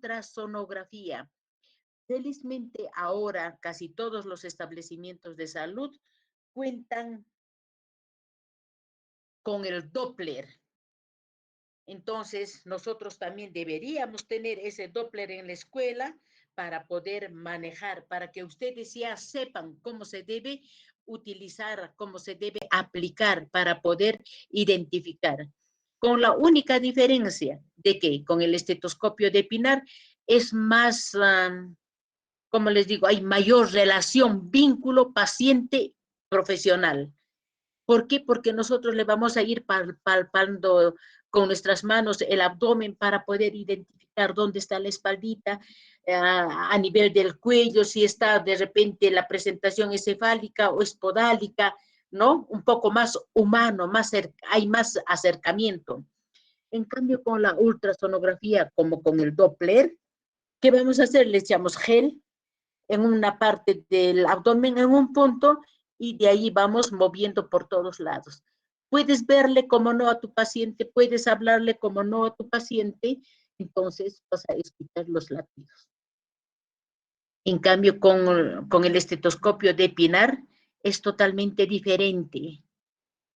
ultrasonografía. Felizmente ahora casi todos los establecimientos de salud cuentan con el Doppler. Entonces, nosotros también deberíamos tener ese Doppler en la escuela para poder manejar, para que ustedes ya sepan cómo se debe utilizar, cómo se debe aplicar para poder identificar. Con la única diferencia de que con el estetoscopio de Pinar es más, como les digo, hay mayor relación, vínculo paciente-profesional. ¿Por qué? Porque nosotros le vamos a ir palpando con nuestras manos el abdomen para poder identificar dónde está la espaldita, a nivel del cuello, si está de repente la presentación encefálica o espodálica, ¿no? Un poco más humano, hay más acercamiento. En cambio, con la ultrasonografía, como con el Doppler, ¿qué vamos a hacer? Le echamos gel en una parte del abdomen, en un punto, y de ahí vamos moviendo por todos lados. Puedes verle como no a tu paciente, puedes hablarle como no a tu paciente, entonces vas a escuchar los latidos. En cambio, con el estetoscopio de Pinar es totalmente diferente.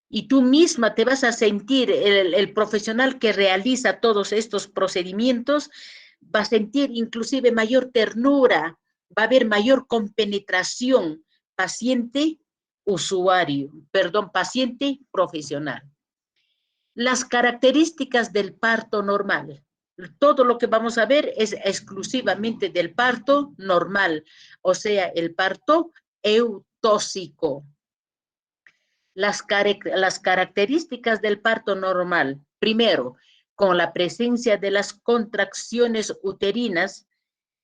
Y tú misma te vas a sentir, el profesional que realiza todos estos procedimientos va a sentir inclusive mayor ternura, va a haber mayor compenetración paciente profesional. Las características del parto normal. Todo lo que vamos a ver es exclusivamente del parto normal, o sea, el parto eutóxico. Las características del parto normal. Primero, con la presencia de las contracciones uterinas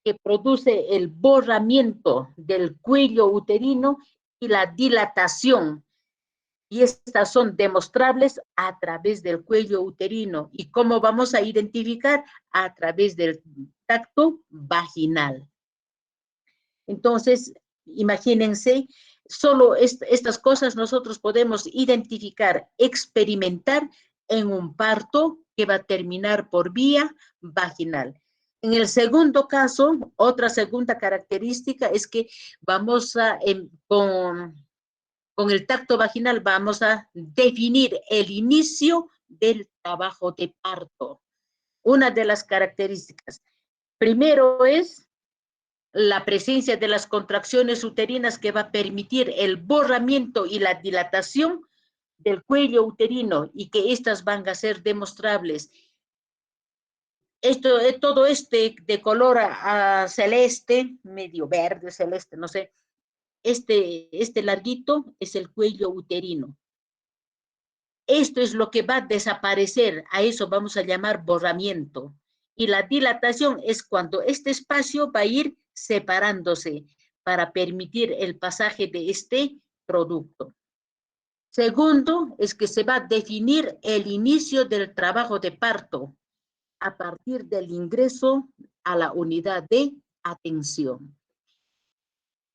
que produce el borramiento del cuello uterino y la dilatación. Y estas son demostrables a través del cuello uterino. ¿Y cómo vamos a identificar? A través del tacto vaginal. Entonces, imagínense, solo estas cosas nosotros podemos identificar, experimentar en un parto que va a terminar por vía vaginal. En el segundo caso, otra segunda característica es que vamos a, con el tacto vaginal, vamos a definir el inicio del trabajo de parto. Una de las características. Primero es la presencia de las contracciones uterinas que va a permitir el borramiento y la dilatación del cuello uterino y que estas van a ser demostrables. Todo de color celeste, medio verde, celeste, no sé. Este larguito es el cuello uterino. Esto es lo que va a desaparecer, a eso vamos a llamar borramiento. Y la dilatación es cuando este espacio va a ir separándose para permitir el pasaje de este producto. Segundo, es que se va a definir el inicio del trabajo de parto a partir del ingreso a la unidad de atención.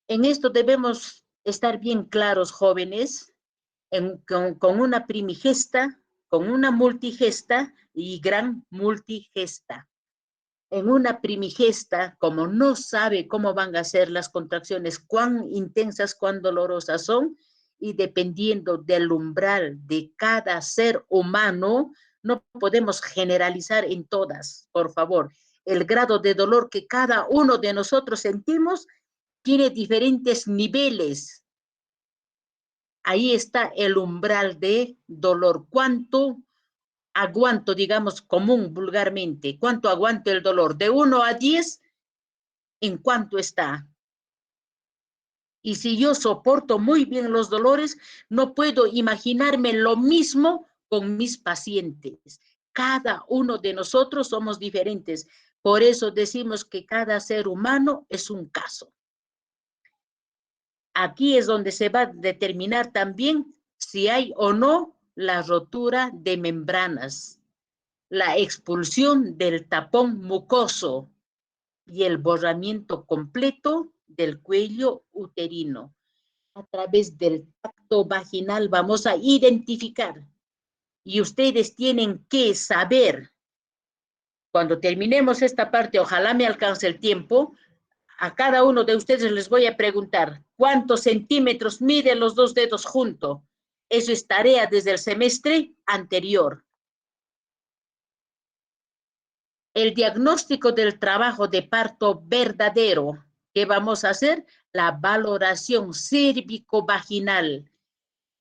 En esto debemos estar bien claros, jóvenes, con una primigesta, con una multigesta y gran multigesta. En una primigesta, como no sabe cómo van a ser las contracciones, cuán intensas, cuán dolorosas son, y dependiendo del umbral de cada ser humano, no podemos generalizar en todas, por favor. El grado de dolor que cada uno de nosotros sentimos tiene diferentes niveles. Ahí está el umbral de dolor. ¿Cuánto aguanto, digamos, común, vulgarmente? ¿Cuánto aguanto el dolor? De 1 a 10, ¿en cuánto está? Y si yo soporto muy bien los dolores, no puedo imaginarme lo mismo con mis pacientes. Cada uno de nosotros somos diferentes. Por eso decimos que cada ser humano es un caso. Aquí es donde se va a determinar también si hay o no la rotura de membranas, la expulsión del tapón mucoso y el borramiento completo del cuello uterino. A través del tacto vaginal vamos a identificar, y ustedes tienen que saber Cuando terminemos esta parte, ojalá me alcance el tiempo, a cada uno de ustedes les voy a preguntar cuántos centímetros miden los dos dedos juntos. Eso es tarea desde el semestre anterior. El diagnóstico del trabajo de parto verdadero. ¿Qué vamos a hacer? La valoración cérvico-vaginal.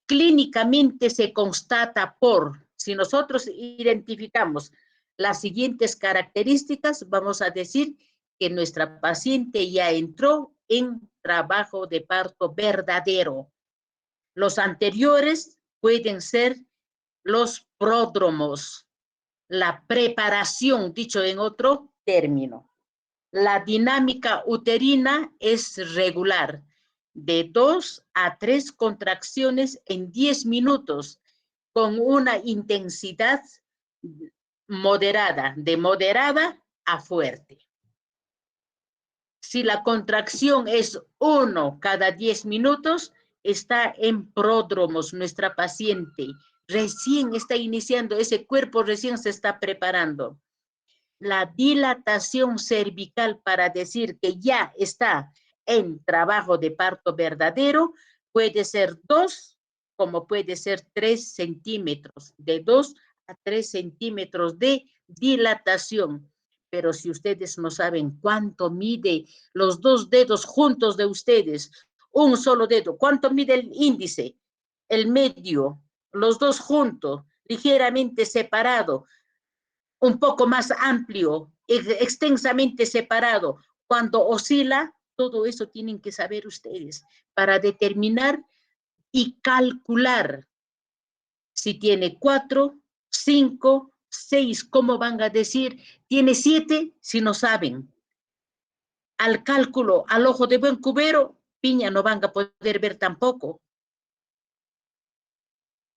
Clínicamente se constata por, si nosotros identificamos las siguientes características, vamos a decir que nuestra paciente ya entró en trabajo de parto verdadero. Los anteriores pueden ser los pródromos, la preparación, dicho en otro término. La dinámica uterina es regular, de 2 a 3 contracciones en 10 minutos, con una intensidad moderada, de moderada a fuerte. Si la contracción es 1 cada 10 minutos, está en pródromos nuestra paciente. Recién está iniciando, ese cuerpo recién se está preparando. La dilatación cervical para decir que ya está en trabajo de parto verdadero puede ser 2, como puede ser 3 centímetros, de 2 a 3 centímetros de dilatación. Pero si ustedes no saben cuánto mide los dos dedos juntos de ustedes, un solo dedo, ¿cuánto mide el índice? El medio, los dos juntos, ligeramente separado, un poco más amplio, extensamente separado. Cuando oscila, todo eso tienen que saber ustedes para determinar y calcular si tiene 4, 5, 6, ¿cómo van a decir? Tiene 7 si no saben. Al cálculo, al ojo de buen cubero, piña no van a poder ver tampoco.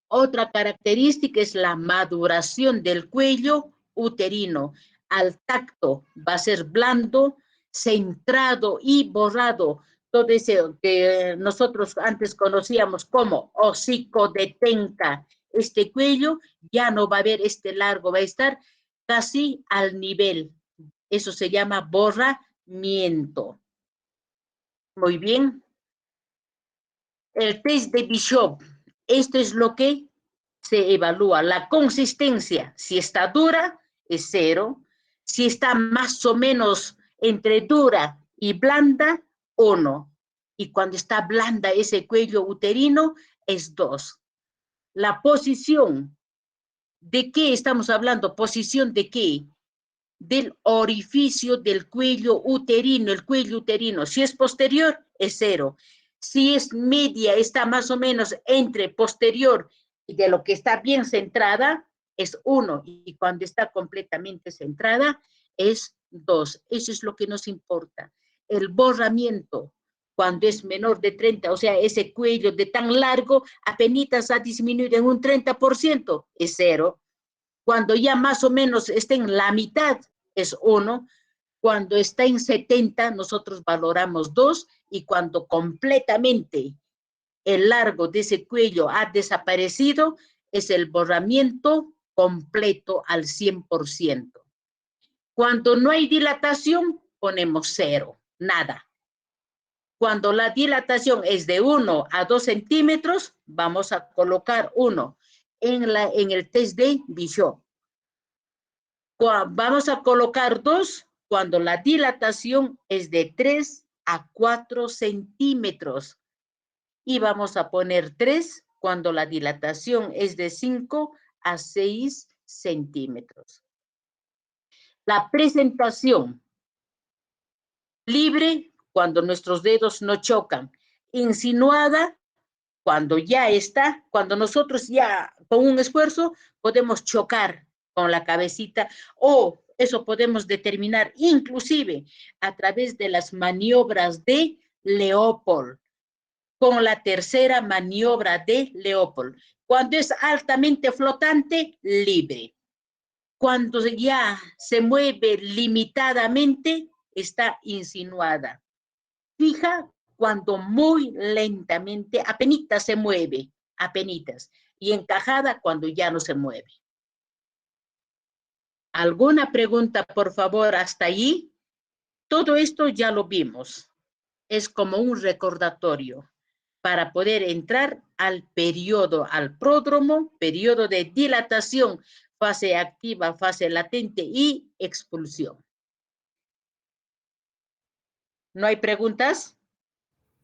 Otra característica es la maduración del cuello uterino. Al tacto va a ser blando, centrado y borrado. Todo eso que nosotros antes conocíamos como hocico de tenca, este cuello ya no va a haber este largo, va a estar casi al nivel. Eso se llama borramiento. Muy bien. El test de Bishop. Esto es lo que se evalúa. La consistencia, si está dura, es 0. Si está más o menos entre dura y blanda, 1. Y cuando está blanda ese cuello uterino, es 2. La posición, ¿de qué estamos hablando? ¿Posición de qué? Del orificio del cuello uterino, el cuello uterino. Si es posterior, es 0. Si es media, está más o menos entre posterior y de lo que está bien centrada, es 1. Y cuando está completamente centrada, es 2. Eso es lo que nos importa. El borramiento, cuando es menor de 30, o sea, ese cuello de tan largo, apenas ha disminuido en un 30%, es 0. Cuando ya más o menos está en la mitad, es 1. Cuando está en 70, nosotros valoramos 2. Y cuando completamente el largo de ese cuello ha desaparecido, es el borramiento completo al 100%. Cuando no hay dilatación, ponemos 0, nada. Cuando la dilatación es de 1 a 2 centímetros, vamos a colocar 1 en el test de Bishop. Vamos a colocar 2 cuando la dilatación es de 3 a 4 centímetros. Y vamos a poner 3 cuando la dilatación es de 5 a 6 centímetros. La presentación libre cuando nuestros dedos no chocan. Insinuada cuando ya está, cuando nosotros ya con un esfuerzo podemos chocar con la cabecita, o eso podemos determinar inclusive a través de las maniobras de Leopold, con la tercera maniobra de Leopold. Cuando es altamente flotante, libre. Cuando ya se mueve limitadamente, está insinuada. Fija cuando muy lentamente, apenitas se mueve, apenitas, y encajada cuando ya no se mueve. ¿Alguna pregunta, por favor, hasta allí? Todo esto ya lo vimos. Es como un recordatorio para poder entrar al periodo, al pródromo, periodo de dilatación, fase activa, fase latente y expulsión. ¿No hay preguntas?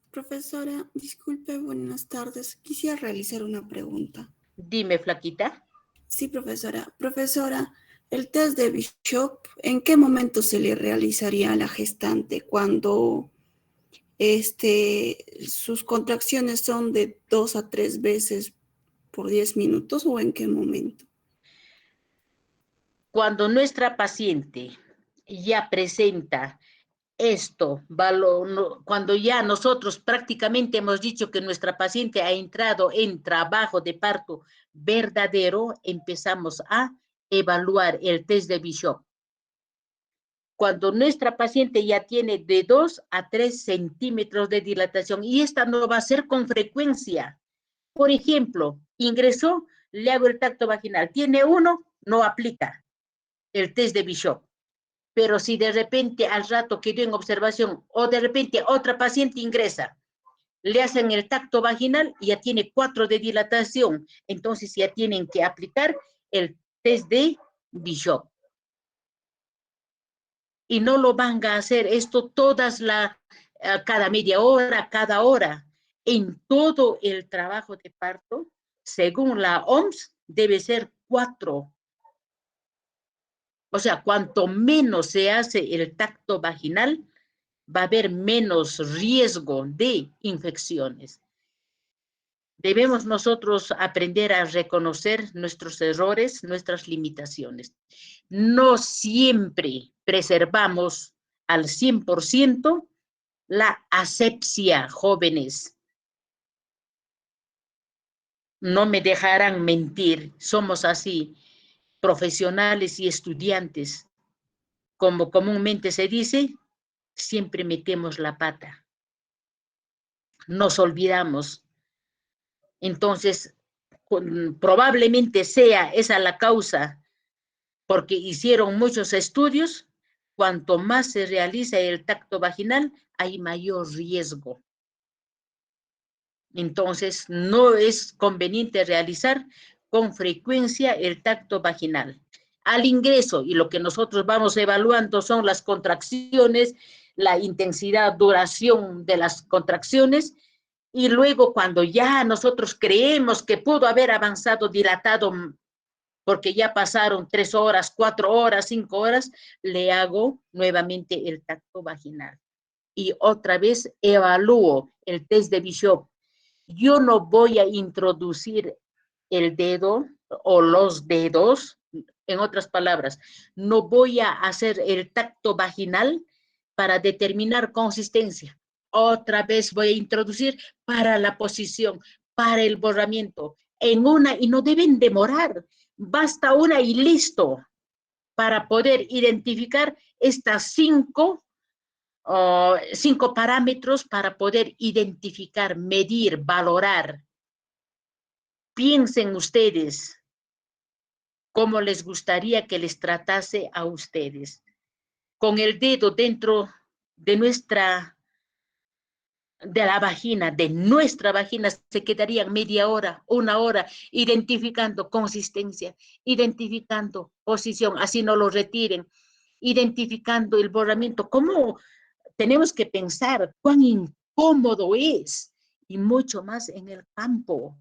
Profesora, disculpe, buenas tardes. Quisiera realizar una pregunta. Dime, flaquita. Sí, profesora. Profesora, el test de Bishop, ¿en qué momento se le realizaría a la gestante? ¿Cuando sus contracciones son de 2 a 3 veces por 10 minutos o en qué momento? Cuando nuestra paciente ya presenta esto, cuando ya nosotros prácticamente hemos dicho que nuestra paciente ha entrado en trabajo de parto verdadero, empezamos a evaluar el test de Bishop. Cuando nuestra paciente ya tiene de 2 a 3 centímetros de dilatación, y esta no va a ser con frecuencia. Por ejemplo, ingresó, le hago el tacto vaginal, tiene 1, no aplica el test de Bishop. Pero si de repente al rato quedó en observación o de repente otra paciente ingresa, le hacen el tacto vaginal y ya tiene 4 de dilatación, entonces ya tienen que aplicar el test de Bishop. Y no lo van a hacer esto cada media hora, cada hora. En todo el trabajo de parto, según la OMS, debe ser 4. O sea, cuanto menos se hace el tacto vaginal, va a haber menos riesgo de infecciones. Debemos nosotros aprender a reconocer nuestros errores, nuestras limitaciones. No siempre preservamos al 100% la asepsia, jóvenes. No me dejarán mentir, somos así, profesionales y estudiantes. Como comúnmente se dice, siempre metemos la pata. Nos olvidamos. Entonces, probablemente sea esa la causa, porque hicieron muchos estudios. Cuanto más se realiza el tacto vaginal, hay mayor riesgo. Entonces, no es conveniente realizar con frecuencia el tacto vaginal. Al ingreso, y lo que nosotros vamos evaluando son las contracciones, la intensidad, duración de las contracciones, y luego cuando ya nosotros creemos que pudo haber avanzado dilatado, porque ya pasaron 3 horas, 4 horas, 5 horas, le hago nuevamente el tacto vaginal. Y otra vez evalúo el test de Bishop. Yo no voy a introducir el dedo o los dedos, en otras palabras, no voy a hacer el tacto vaginal para determinar consistencia. Otra vez voy a introducir para la posición, para el borramiento, en una, y no deben demorar, basta una y listo, para poder identificar estas 5 parámetros para poder identificar, medir, valorar. Piensen ustedes cómo les gustaría que les tratase a ustedes. Con el dedo dentro de nuestra vagina, se quedarían media hora, 1 hora, identificando consistencia, identificando posición, así no lo retiren, identificando el borramiento. ¿Cómo tenemos que pensar cuán incómodo es? Y mucho más en el campo.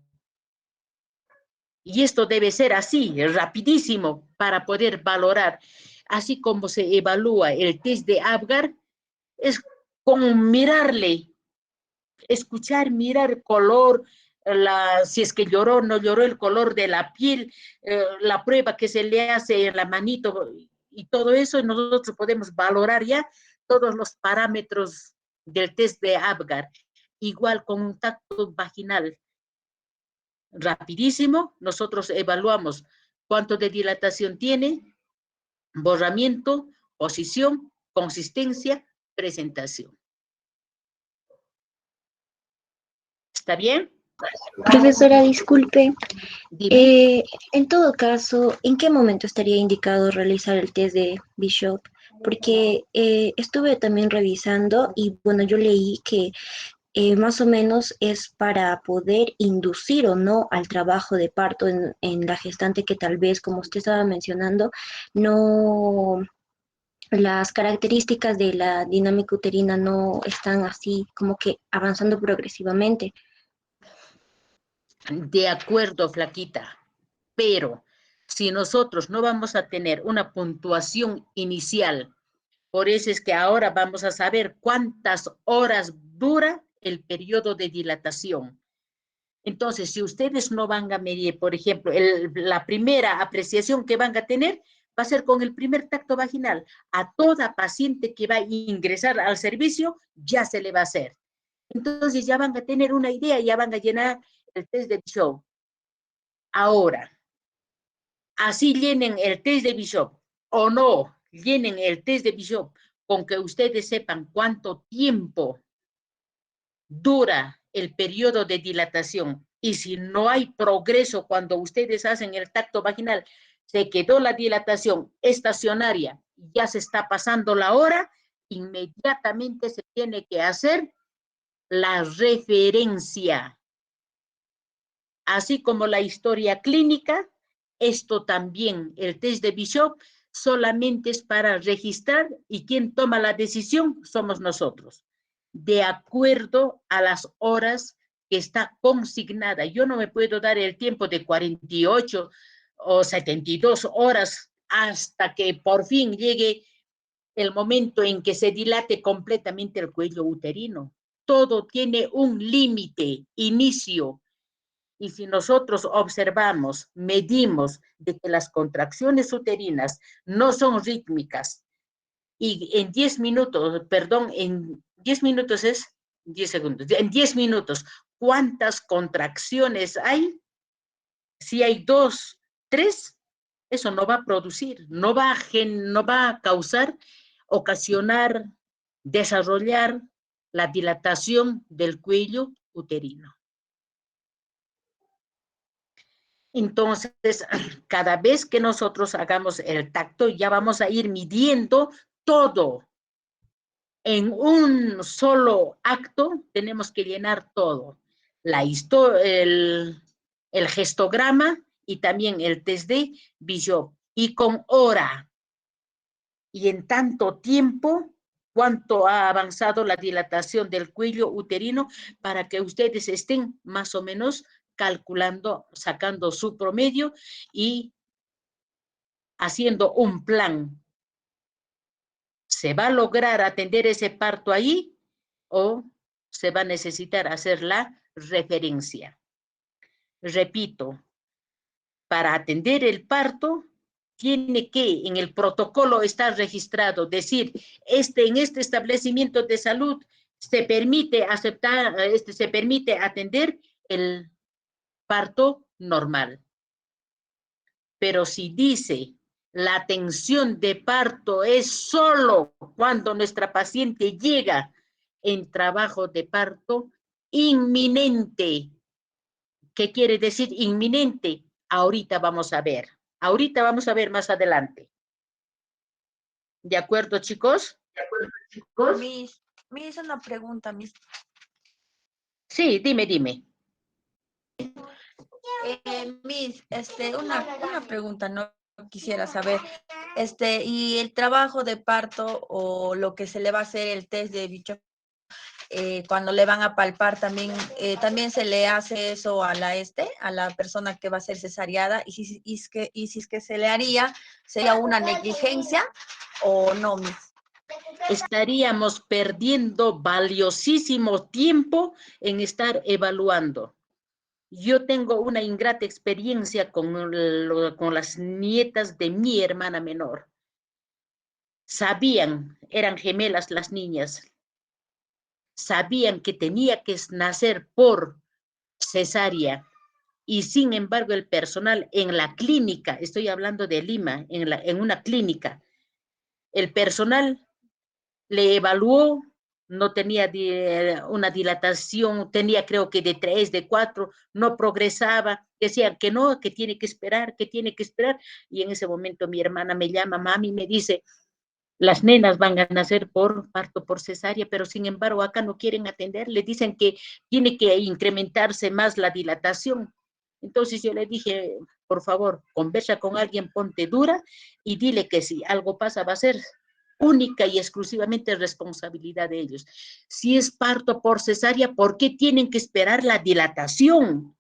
Y esto debe ser así, rapidísimo, para poder valorar. Así como se evalúa el test de Apgar, es como mirarle, escuchar, mirar color, si es que lloró, no lloró, el color de la piel, la prueba que se le hace en la manito y todo eso, nosotros podemos valorar ya todos los parámetros del test de Apgar. Igual con un tacto vaginal, rapidísimo, nosotros evaluamos cuánto de dilatación tiene, borramiento, posición, consistencia, presentación. ¿Está bien? Profesora, disculpe. Dime. En todo caso, ¿en qué momento estaría indicado realizar el test de Bishop? Porque estuve también revisando y bueno, yo leí que más o menos es para poder inducir o no al trabajo de parto en la gestante que tal vez, como usted estaba mencionando, no, las características de la dinámica uterina no están así como que avanzando progresivamente. De acuerdo, flaquita, pero si nosotros no vamos a tener una puntuación inicial, por eso es que ahora vamos a saber cuántas horas dura el periodo de dilatación. Entonces, si ustedes no van a medir, por ejemplo, la primera apreciación que van a tener va a ser con el primer tacto vaginal. A toda paciente que va a ingresar al servicio ya se le va a hacer. Entonces ya van a tener una idea, ya van a llenar el test de Bishop. Ahora, así llenen el test de Bishop o no llenen el test de Bishop, con que ustedes sepan cuánto tiempo dura el periodo de dilatación y si no hay progreso cuando ustedes hacen el tacto vaginal, se quedó la dilatación estacionaria, ya se está pasando la hora, inmediatamente se tiene que hacer la referencia. Así como la historia clínica, esto también, el test de Bishop, solamente es para registrar y quien toma la decisión somos nosotros, de acuerdo a las horas que está consignada. Yo no me puedo dar el tiempo de 48 o 72 horas hasta que por fin llegue el momento en que se dilate completamente el cuello uterino. Todo tiene un límite, inicio, y si nosotros observamos, medimos de que las contracciones uterinas no son rítmicas y en 10 minutos, perdón, en 10 minutos es 10 segundos, en 10 minutos, ¿cuántas contracciones hay? Si hay 2, 3, eso no va a producir, no va a causar, ocasionar, desarrollar la dilatación del cuello uterino. Entonces, cada vez que nosotros hagamos el tacto, ya vamos a ir midiendo todo. En un solo acto tenemos que llenar todo. El gestograma y también el test de Bishop. Y con hora y en tanto tiempo, cuánto ha avanzado la dilatación del cuello uterino para que ustedes estén más o menos calculando, sacando su promedio y haciendo un plan. ¿Se va a lograr atender ese parto ahí o se va a necesitar hacer la referencia? Repito, para atender el parto, tiene que en el protocolo estar registrado, decir, en este establecimiento de salud se permite aceptar, se permite atender el parto normal. Pero si dice la atención de parto es solo cuando nuestra paciente llega en trabajo de parto inminente. ¿Qué quiere decir inminente? Ahorita vamos a ver. Ahorita vamos a ver más adelante. ¿De acuerdo, chicos? ¿De acuerdo, chicos? Miss, una pregunta, Miss. Sí, dime. Miss, una pregunta, no quisiera saber, y el trabajo de parto o lo que se le va a hacer el test de Bishop, cuando le van a palpar también se le hace eso a la persona que va a ser cesariada, y si es que se le haría, ¿sería una negligencia o no, Miss? Estaríamos perdiendo valiosísimo tiempo en estar evaluando. Yo tengo una ingrata experiencia con las nietas de mi hermana menor. Eran gemelas las niñas, sabían que tenía que nacer por cesárea y sin embargo el personal en la clínica, estoy hablando de Lima, en una clínica, el personal le evaluó no tenía una dilatación, tenía creo que de 3, de 4, no progresaba, decían que no, que tiene que esperar, que tiene que esperar, y en ese momento mi hermana me llama, mami, me dice, las nenas van a nacer por parto por cesárea, pero sin embargo acá no quieren atender, le dicen que tiene que incrementarse más la dilatación. Entonces yo le dije, por favor, conversa con alguien, ponte dura y dile que si algo pasa va a ser única y exclusivamente responsabilidad de ellos. Si es parto por cesárea, ¿por qué tienen que esperar la dilatación?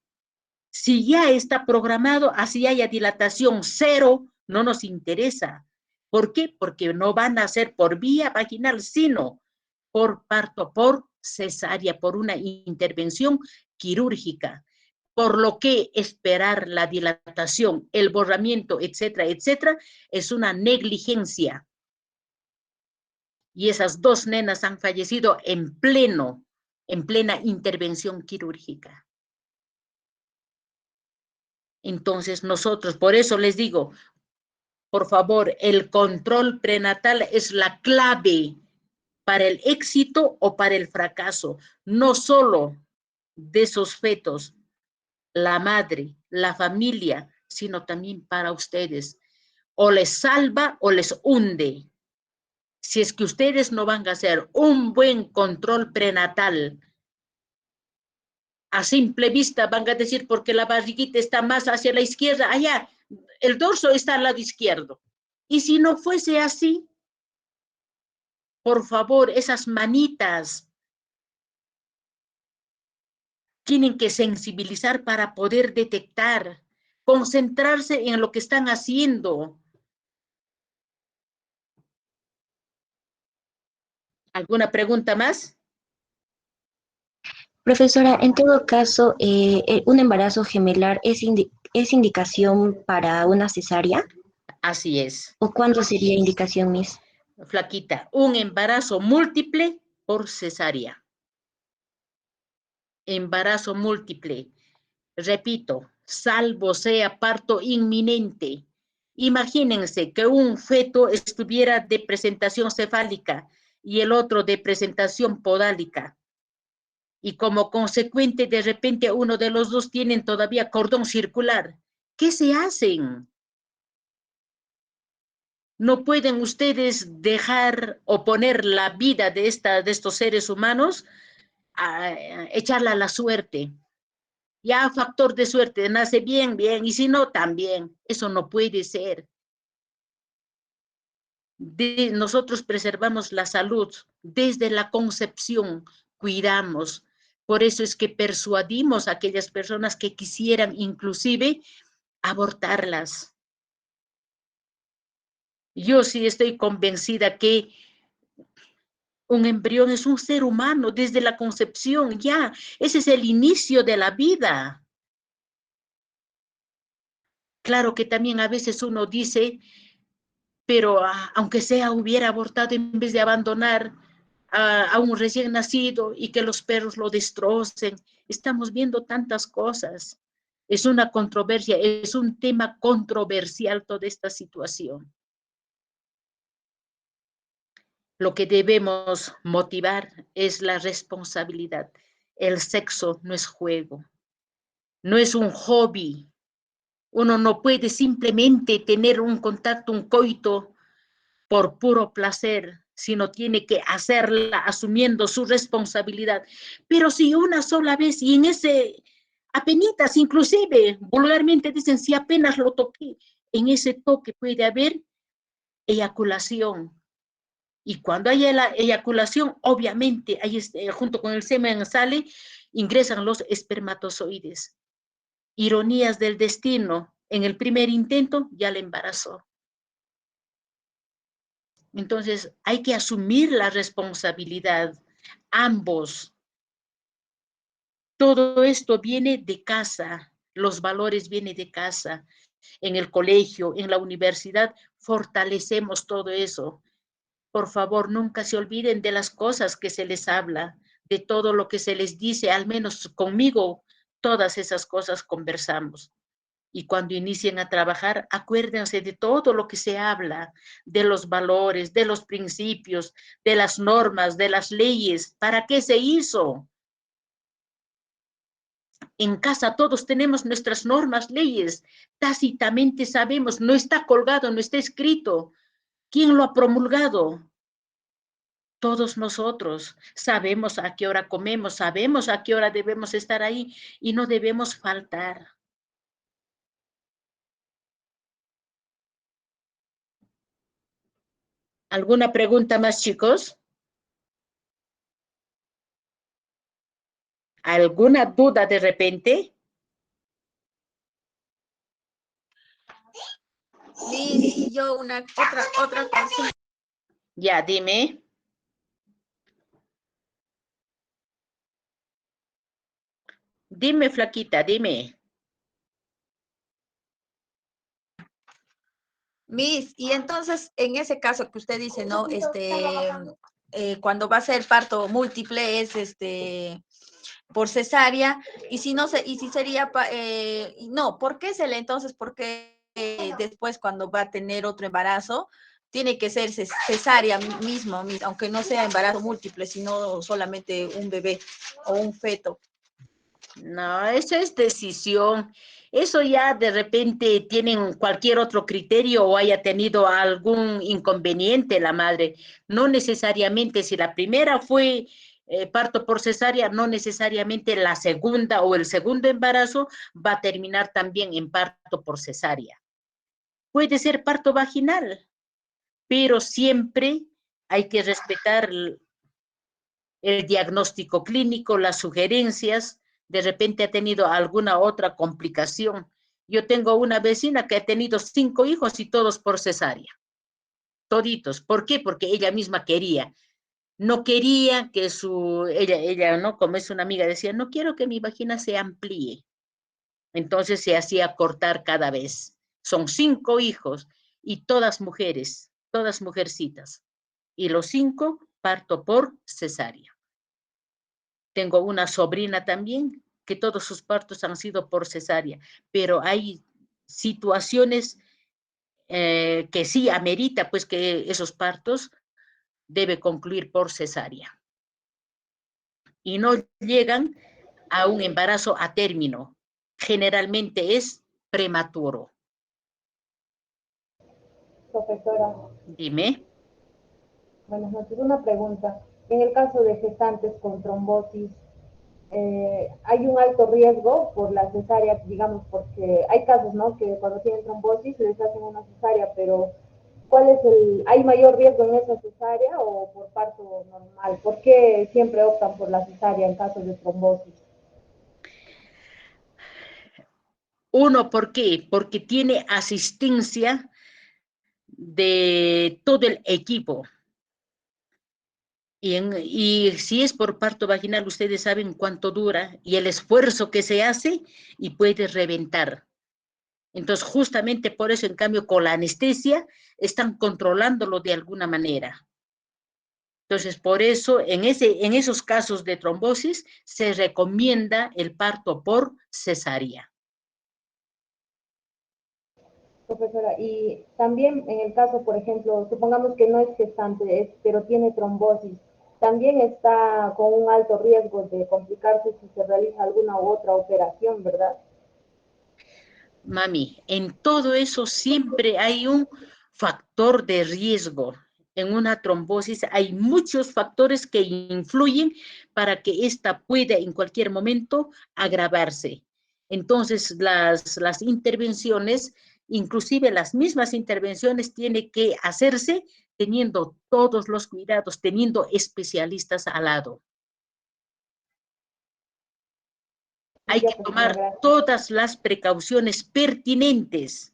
Si ya está programado, así haya dilatación cero, no nos interesa. ¿Por qué? Porque no van a ser por vía vaginal, sino por parto, por cesárea, por una intervención quirúrgica. Por lo que esperar la dilatación, el borramiento, etcétera, etcétera, es una negligencia. Y esas 2 nenas han fallecido en plena intervención quirúrgica. Entonces nosotros, por eso les digo, por favor, el control prenatal es la clave para el éxito o para el fracaso, no solo de esos fetos, la madre, la familia, sino también para ustedes. O les salva o les hunde. Si es que ustedes no van a hacer un buen control prenatal, a simple vista van a decir porque la barriguita está más hacia la izquierda, allá, el dorso está al lado izquierdo. Y si no fuese así, por favor, esas manitas tienen que sensibilizar para poder detectar, concentrarse en lo que están haciendo. ¿Alguna pregunta más? Profesora, en todo caso, ¿un embarazo gemelar es indicación para una cesárea? Así es. ¿O cuándo sería indicación, Miss? Flaquita, un embarazo múltiple por cesárea. Embarazo múltiple. Repito, salvo sea parto inminente. Imagínense que un feto estuviera de presentación cefálica y el otro de presentación podálica. Y como consecuente, de repente uno de los dos tienen todavía cordón circular. ¿Qué se hacen? No pueden ustedes dejar o poner la vida de estos seres humanos a echarla a la suerte. Ya factor de suerte, nace bien, bien, y si no, también. Eso no puede ser. Nosotros preservamos la salud desde la concepción, cuidamos. Por eso es que persuadimos a aquellas personas que quisieran inclusive abortarlas. Yo sí estoy convencida que un embrión es un ser humano desde la concepción, ya. Ese es el inicio de la vida. Claro que también a veces uno dice, pero aunque sea hubiera abortado en vez de abandonar a un recién nacido y que los perros lo destrocen. Estamos viendo tantas cosas. Es una controversia, es un tema controversial toda esta situación. Lo que debemos motivar es la responsabilidad. El sexo no es juego, no es un hobby. Uno no puede simplemente tener un contacto, un coito por puro placer, sino tiene que hacerla asumiendo su responsabilidad. Pero si una sola vez y en ese, apenitas, inclusive, vulgarmente dicen, si apenas lo toqué, en ese toque puede haber eyaculación. Y cuando hay la eyaculación, obviamente, ahí junto con el semen sale, ingresan los espermatozoides. Ironías del destino, en el primer intento ya le embarazó. Entonces, hay que asumir la responsabilidad, ambos. Todo esto viene de casa, los valores vienen de casa, en el colegio, en la universidad, fortalecemos todo eso. Por favor, nunca se olviden de las cosas que se les habla, de todo lo que se les dice, al menos conmigo, todas esas cosas conversamos. Y cuando inicien a trabajar, acuérdense de todo lo que se habla, de los valores, de los principios, de las normas, de las leyes. ¿Para qué se hizo? En casa todos tenemos nuestras normas, leyes. Tácitamente sabemos, no está colgado, no está escrito. ¿Quién lo ha promulgado? Todos nosotros sabemos a qué hora comemos, sabemos a qué hora debemos estar ahí y no debemos faltar. ¿Alguna pregunta más, chicos? ¿Alguna duda de repente? Miss, y yo otra cosa. Ya, dime. Dime, flaquita, dime. Miss, y entonces, en ese caso que usted dice, ¿no? Cuando va a ser parto múltiple es por cesárea, y si no se, y si sería, no, ¿por qué entonces, por qué después cuando va a tener otro embarazo, tiene que ser cesárea mismo, aunque no sea embarazo múltiple, sino solamente un bebé o un feto? No, eso es decisión. Eso ya de repente tienen cualquier otro criterio o haya tenido algún inconveniente la madre. No necesariamente, si la primera fue parto por cesárea, no necesariamente la segunda o el segundo embarazo va a terminar también en parto por cesárea. Puede ser parto vaginal, pero siempre hay que respetar el diagnóstico clínico, las sugerencias, de repente ha tenido alguna otra complicación. Yo tengo una vecina que ha tenido 5 hijos y todos por cesárea, toditos. ¿Por qué? Porque ella misma quería. No quería que ella, ¿no? Como es una amiga, decía, no quiero que mi vagina se amplíe. Entonces se hacía cortar cada vez. Son 5 hijos y todas mujeres, todas mujercitas. Y los 5 parto por cesárea. Tengo una sobrina también que todos sus partos han sido por cesárea, pero hay situaciones que sí amerita pues que esos partos debe concluir por cesárea y no llegan a un embarazo a término. Generalmente es prematuro. Profesora, Dime. buenas noches. Una pregunta. En el caso de gestantes con trombosis, hay un alto riesgo por la cesárea, digamos, porque hay casos, ¿no? Que cuando tienen trombosis les hacen una cesárea, pero ¿hay mayor riesgo en esa cesárea o por parto normal? ¿Por qué siempre optan por la cesárea en caso de trombosis? Uno, ¿por qué? Porque tiene asistencia de todo el equipo. Y si es por parto vaginal, ustedes saben cuánto dura y el esfuerzo que se hace y puede reventar. Entonces, justamente por eso, en cambio, con la anestesia, están controlándolo de alguna manera. Entonces, por eso, en esos casos de trombosis, se recomienda el parto por cesárea. Profesora, y también en el caso, por ejemplo, supongamos que no es gestante, pero tiene trombosis, también está con un alto riesgo de complicarse si se realiza alguna u otra operación, ¿verdad? Mami, en todo eso siempre hay un factor de riesgo. En una trombosis hay muchos factores que influyen para que ésta pueda en cualquier momento agravarse. Entonces, las intervenciones, inclusive las mismas intervenciones, tienen que hacerse teniendo todos los cuidados, teniendo especialistas al lado. Hay Ya, que profesora, tomar gracias. todas las precauciones pertinentes,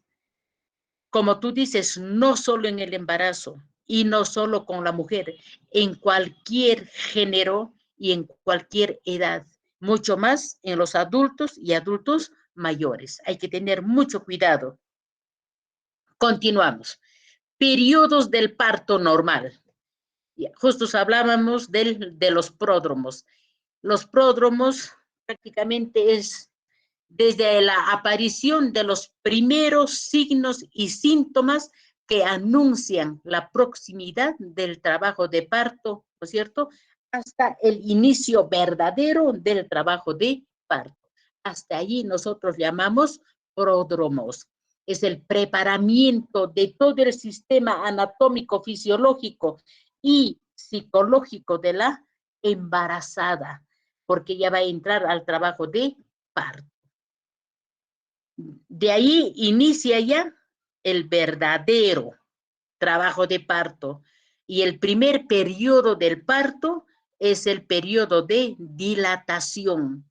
como tú dices, no solo en el embarazo y no solo con la mujer, en cualquier género y en cualquier edad, mucho más en los adultos y adultos mayores. Hay que tener mucho cuidado. Continuamos. Periodos del parto normal. Justo hablábamos de los pródromos. Los pródromos prácticamente es desde la aparición de los primeros signos y síntomas que anuncian la proximidad del trabajo de parto, ¿no es cierto?, hasta el inicio verdadero del trabajo de parto. Hasta allí nosotros llamamos pródromos. Es el preparamiento de todo el sistema anatómico, fisiológico y psicológico de la embarazada, porque ya va a entrar al trabajo de parto. De ahí inicia ya el verdadero trabajo de parto. Y el primer periodo del parto es el periodo de dilatación.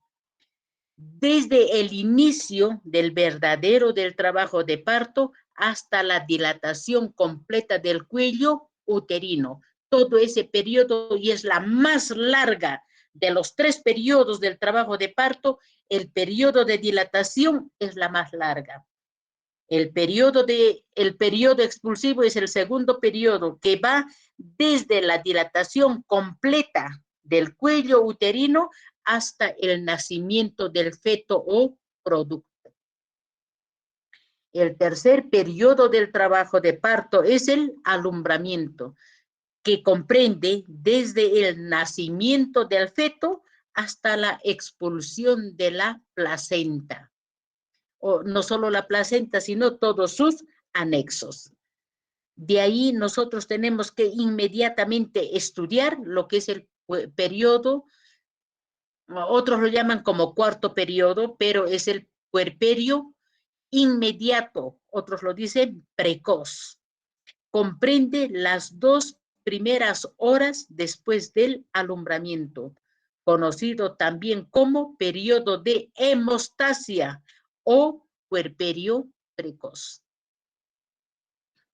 Desde el inicio del verdadero del trabajo de parto hasta la dilatación completa del cuello uterino. Todo ese periodo, y es la más larga de los 3 periodos del trabajo de parto, el periodo de dilatación es la más larga. El periodo expulsivo es el segundo periodo, que va desde la dilatación completa del cuello uterino hasta el nacimiento del feto o producto. El tercer periodo del trabajo de parto es el alumbramiento, que comprende desde el nacimiento del feto hasta la expulsión de la placenta. O no solo la placenta, sino todos sus anexos. De ahí nosotros tenemos que inmediatamente estudiar lo que es el periodo, otros lo llaman como cuarto periodo, pero es el puerperio inmediato, otros lo dicen precoz. Comprende las 2 primeras horas después del alumbramiento, conocido también como periodo de hemostasia o puerperio precoz.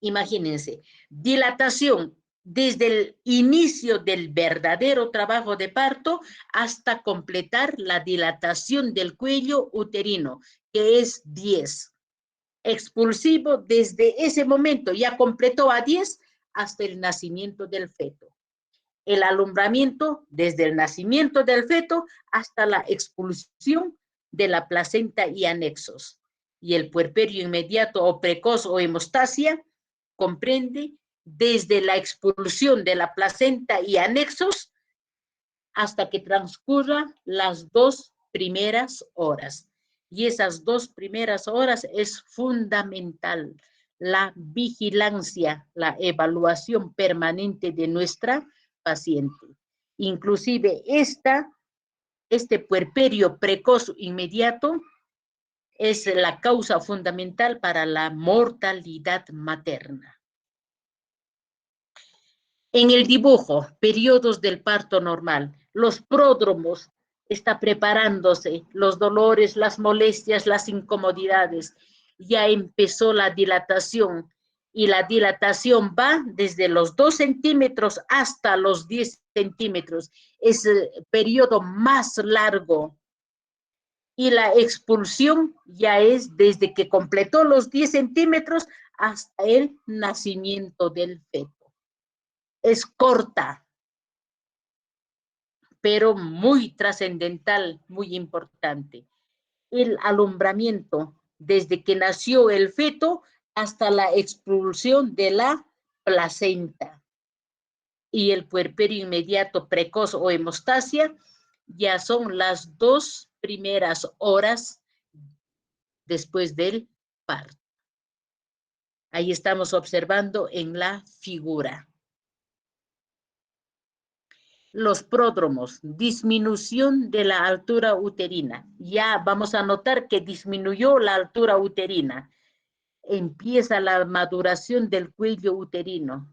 Imagínense, dilatación desde el inicio del verdadero trabajo de parto hasta completar la dilatación del cuello uterino, que es 10. Expulsivo desde ese momento, ya completó a 10 hasta el nacimiento del feto. El alumbramiento desde el nacimiento del feto hasta la expulsión de la placenta y anexos. Y el puerperio inmediato o precoz o hemostasia comprende desde la expulsión de la placenta y anexos hasta que transcurran las 2 primeras horas. Y esas 2 primeras horas es fundamental la vigilancia, la evaluación permanente de nuestra paciente. Inclusive este puerperio precoz inmediato es la causa fundamental para la mortalidad materna. En el dibujo, periodos del parto normal, los pródromos está preparándose, los dolores, las molestias, las incomodidades. Ya empezó la dilatación y la dilatación va desde los 2 centímetros hasta los 10 centímetros. Es el periodo más largo. Y la expulsión ya es desde que completó los 10 centímetros hasta el nacimiento del feto. Es corta, pero muy trascendental, muy importante. El alumbramiento, desde que nació el feto hasta la expulsión de la placenta. Y el puerperio inmediato precoz o hemostasia ya son las 2 primeras horas después del parto. Ahí estamos observando en la figura. Los pródromos, disminución de la altura uterina. Ya vamos a notar que disminuyó la altura uterina. Empieza la maduración del cuello uterino.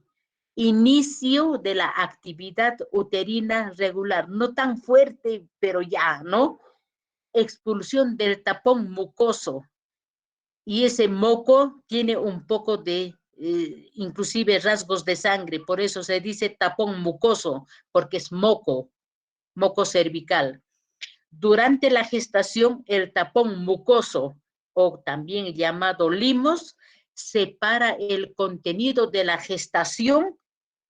Inicio de la actividad uterina regular. No tan fuerte, pero ya, ¿no? Expulsión del tapón mucoso. Y ese moco tiene un poco de inclusive rasgos de sangre, por eso se dice tapón mucoso, porque es moco cervical. Durante la gestación, el tapón mucoso, o también llamado limos, separa el contenido de la gestación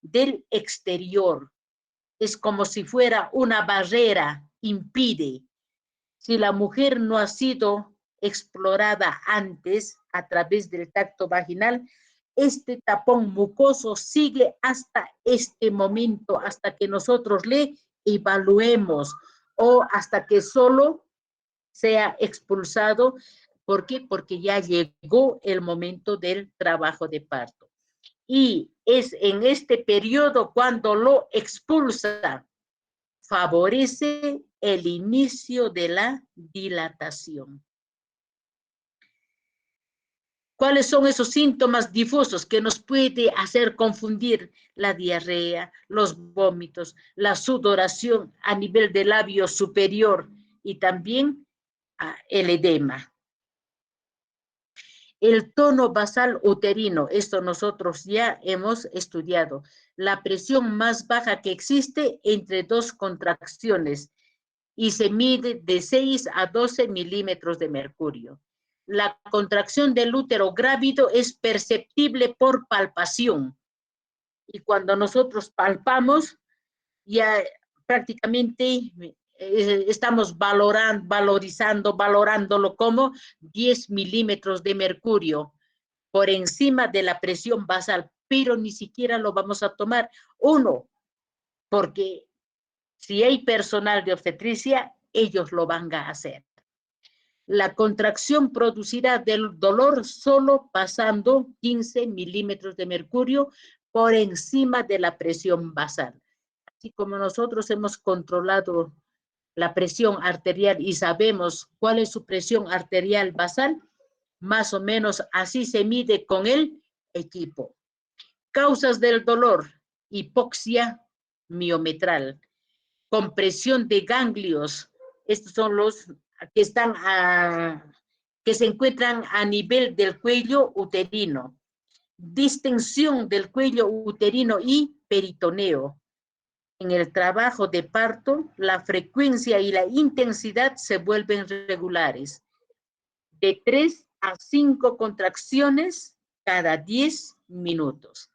del exterior. Es como si fuera una barrera, impide. Si la mujer no ha sido explorada antes a través del tacto vaginal, este tapón mucoso sigue hasta este momento, hasta que nosotros le evaluemos o hasta que solo sea expulsado. ¿Por qué? Porque ya llegó el momento del trabajo de parto. Y es en este periodo cuando lo expulsa, favorece el inicio de la dilatación. ¿Cuáles son esos síntomas difusos que nos puede hacer confundir? La diarrea, los vómitos, la sudoración a nivel del labio superior y también el edema. El tono basal uterino, esto nosotros ya hemos estudiado. La presión más baja que existe entre dos contracciones y se mide de 6 a 12 milímetros de mercurio. La contracción del útero grávido es perceptible por palpación. Y cuando nosotros palpamos, ya prácticamente estamos valorándolo como 10 milímetros de mercurio por encima de la presión basal, pero ni siquiera lo vamos a tomar. Uno, porque si hay personal de obstetricia, ellos lo van a hacer. La contracción producirá del dolor solo pasando 15 milímetros de mercurio por encima de la presión basal. Así como nosotros hemos controlado la presión arterial y sabemos cuál es su presión arterial basal, más o menos así se mide con el equipo. Causas del dolor: hipoxia miometral, compresión de ganglios, estos son los que están que se encuentran a nivel del cuello uterino, distensión del cuello uterino y peritoneo. En el trabajo de parto, la frecuencia y la intensidad se vuelven regulares, de 3 a 5 contracciones cada 10 minutos.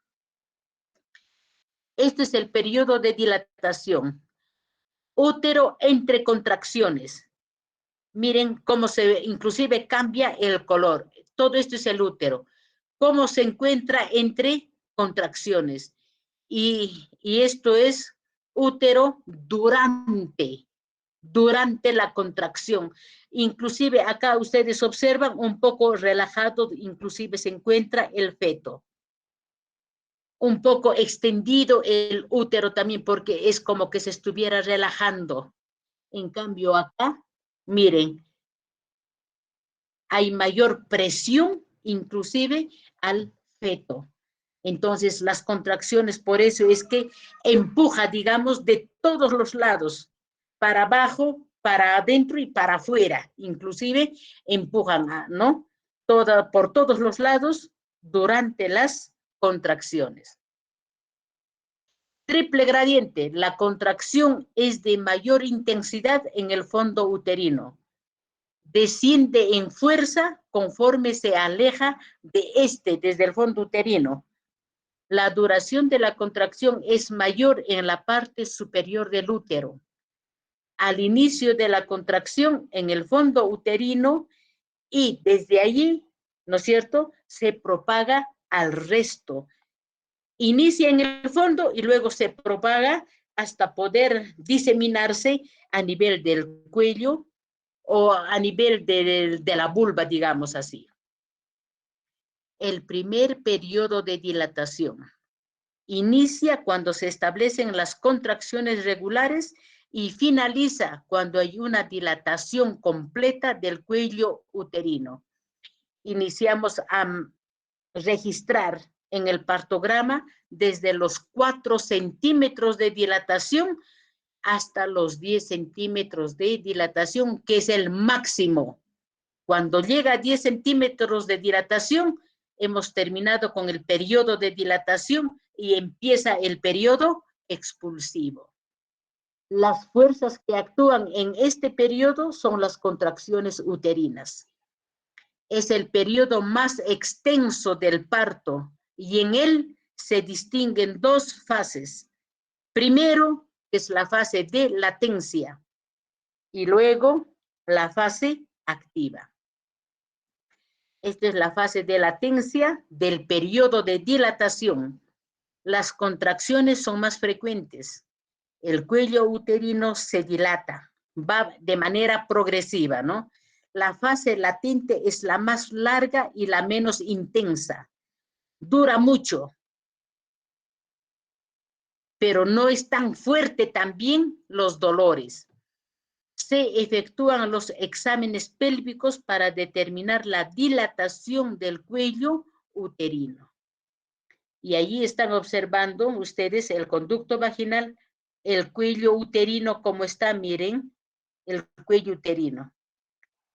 Este es el periodo de dilatación. Útero entre contracciones. Miren cómo inclusive cambia el color. Todo esto es el útero. Cómo se encuentra entre contracciones. Y esto es útero durante la contracción. Inclusive acá ustedes observan un poco relajado, inclusive se encuentra el feto. Un poco extendido el útero también, porque es como que se estuviera relajando. En cambio acá, miren, hay mayor presión inclusive al feto. Entonces las contracciones, por eso es que empuja, digamos, de todos los lados, para abajo, para adentro y para afuera. Inclusive empujan, ¿no? Por todos los lados durante las contracciones. Triple gradiente, la contracción es de mayor intensidad en el fondo uterino. Desciende en fuerza conforme se aleja desde el fondo uterino. La duración de la contracción es mayor en la parte superior del útero. Al inicio de la contracción en el fondo uterino y desde allí, ¿no es cierto?, se propaga al resto. Inicia en el fondo y luego se propaga hasta poder diseminarse a nivel del cuello o a nivel de la vulva, digamos así. El primer periodo de dilatación inicia cuando se establecen las contracciones regulares y finaliza cuando hay una dilatación completa del cuello uterino. Iniciamos a registrar en el partograma desde los 4 centímetros de dilatación hasta los 10 centímetros de dilatación, que es el máximo. Cuando llega a 10 centímetros de dilatación, hemos terminado con el periodo de dilatación y empieza el periodo expulsivo. Las fuerzas que actúan en este periodo son las contracciones uterinas. Es el periodo más extenso del parto y en él se distinguen 2 fases. Primero, es la fase de latencia y luego la fase activa. Esta es la fase de latencia del periodo de dilatación. Las contracciones son más frecuentes. El cuello uterino se dilata, va de manera progresiva, ¿no? La fase latente es la más larga y la menos intensa. Dura mucho, pero no es tan fuerte también los dolores. Se efectúan los exámenes pélvicos para determinar la dilatación del cuello uterino. Y allí están observando ustedes el conducto vaginal, el cuello uterino, como está, miren, el cuello uterino.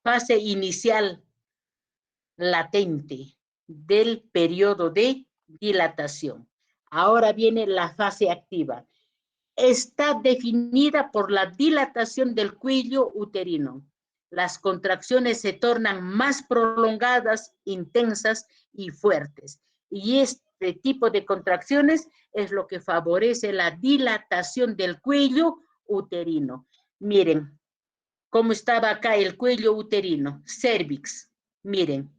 Fase inicial latente del periodo de dilatación. Ahora viene la fase activa. Está definida por la dilatación del cuello uterino. Las contracciones se tornan más prolongadas, intensas y fuertes. Y este tipo de contracciones es lo que favorece la dilatación del cuello uterino. Miren cómo estaba acá el cuello uterino, cervix. Miren,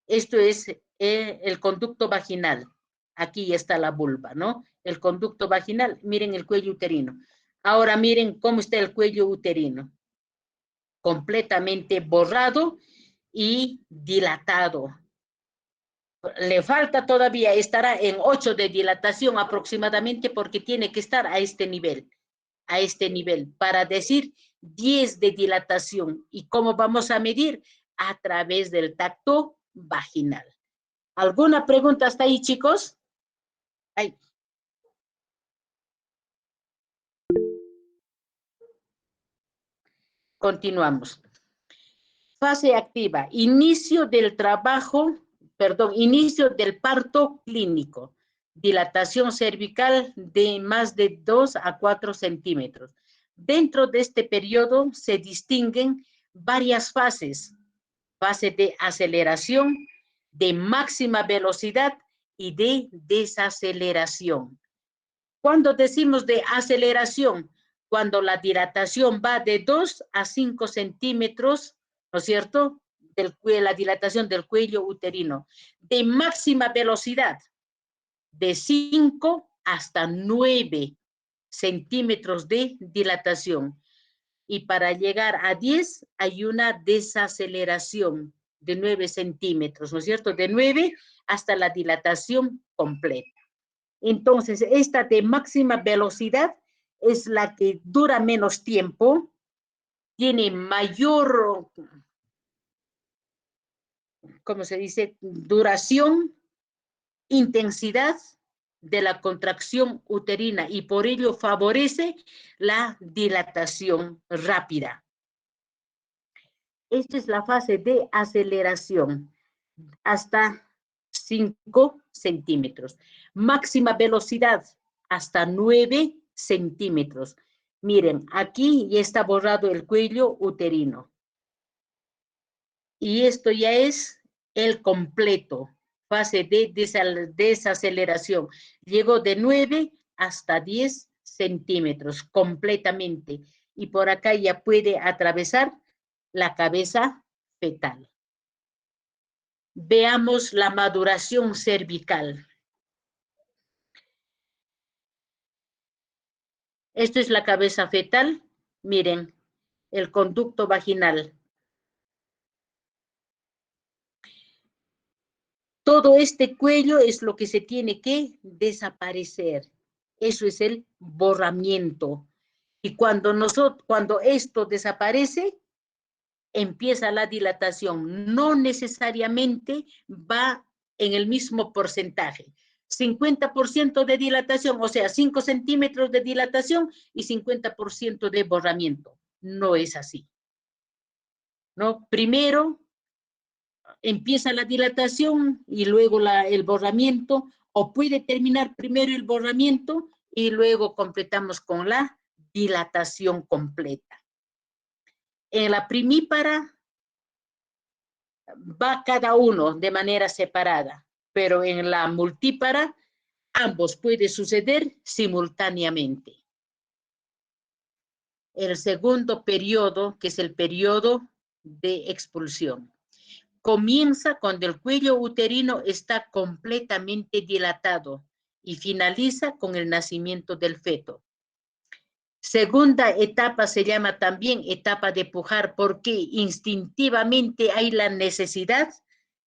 esto es el conducto vaginal. Aquí está la vulva, ¿no? El conducto vaginal. Miren el cuello uterino. Ahora miren cómo está el cuello uterino. Completamente borrado y dilatado. Le falta todavía, estará en 8 de dilatación aproximadamente porque tiene que estar a este nivel, para decir 10 de dilatación. ¿Y cómo vamos a medir? A través del tacto vaginal. ¿Alguna pregunta hasta ahí, chicos? Ay. Continuamos. Fase activa, inicio del inicio del parto clínico. Dilatación cervical de más de 2 a 4 centímetros. Dentro de este periodo se distinguen varias fases. Fase de aceleración, de máxima velocidad y de desaceleración. Cuando decimos de aceleración, cuando la dilatación va de 2 a 5 centímetros, ¿no es cierto?, la dilatación del cuello uterino. De máxima velocidad, de 5 hasta 9 centímetros de dilatación. Y para llegar a 10 hay una desaceleración de 9 centímetros, ¿no es cierto? De 9 hasta la dilatación completa. Entonces, esta de máxima velocidad es la que dura menos tiempo, tiene mayor, ¿cómo se dice?, duración, intensidad de la contracción uterina y por ello favorece la dilatación rápida. Esta es la fase de aceleración, hasta 5 centímetros. Máxima velocidad, hasta 9 centímetros. Miren, aquí ya está borrado el cuello uterino. Y esto ya es el completo, fase de desaceleración. Llegó de 9 hasta 10 centímetros completamente. Y por acá ya puede atravesar la cabeza fetal. Veamos la maduración cervical. Esto es la cabeza fetal. Miren, el conducto vaginal. Todo este cuello es lo que se tiene que desaparecer. Eso es el borramiento. Y cuando esto desaparece, empieza la dilatación. No necesariamente va en el mismo porcentaje. 50% de dilatación, o sea, 5 centímetros de dilatación y 50% de borramiento. No es así, ¿no? Primero empieza la dilatación y luego el borramiento, o puede terminar primero el borramiento y luego completamos con la dilatación completa. En la primípara va cada uno de manera separada, pero en la multípara ambos puede suceder simultáneamente. El segundo periodo, que es el periodo de expulsión. comienza cuando el cuello uterino está completamente dilatado y finaliza con el nacimiento del feto. Segunda etapa se llama también etapa de pujar, porque instintivamente hay la necesidad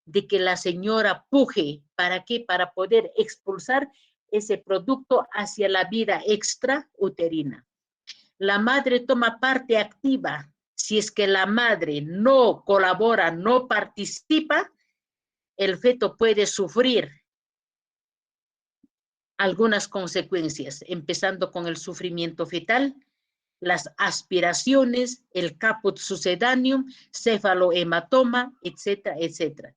de que la señora puje. ¿Para qué? Para poder expulsar ese producto hacia la vida extrauterina. La madre toma parte activa. Si es que la madre no colabora, no participa, el feto puede sufrir algunas consecuencias, empezando con el sufrimiento fetal, las aspiraciones, el caput succedaneum, cefalohematoma, etcétera, etcétera.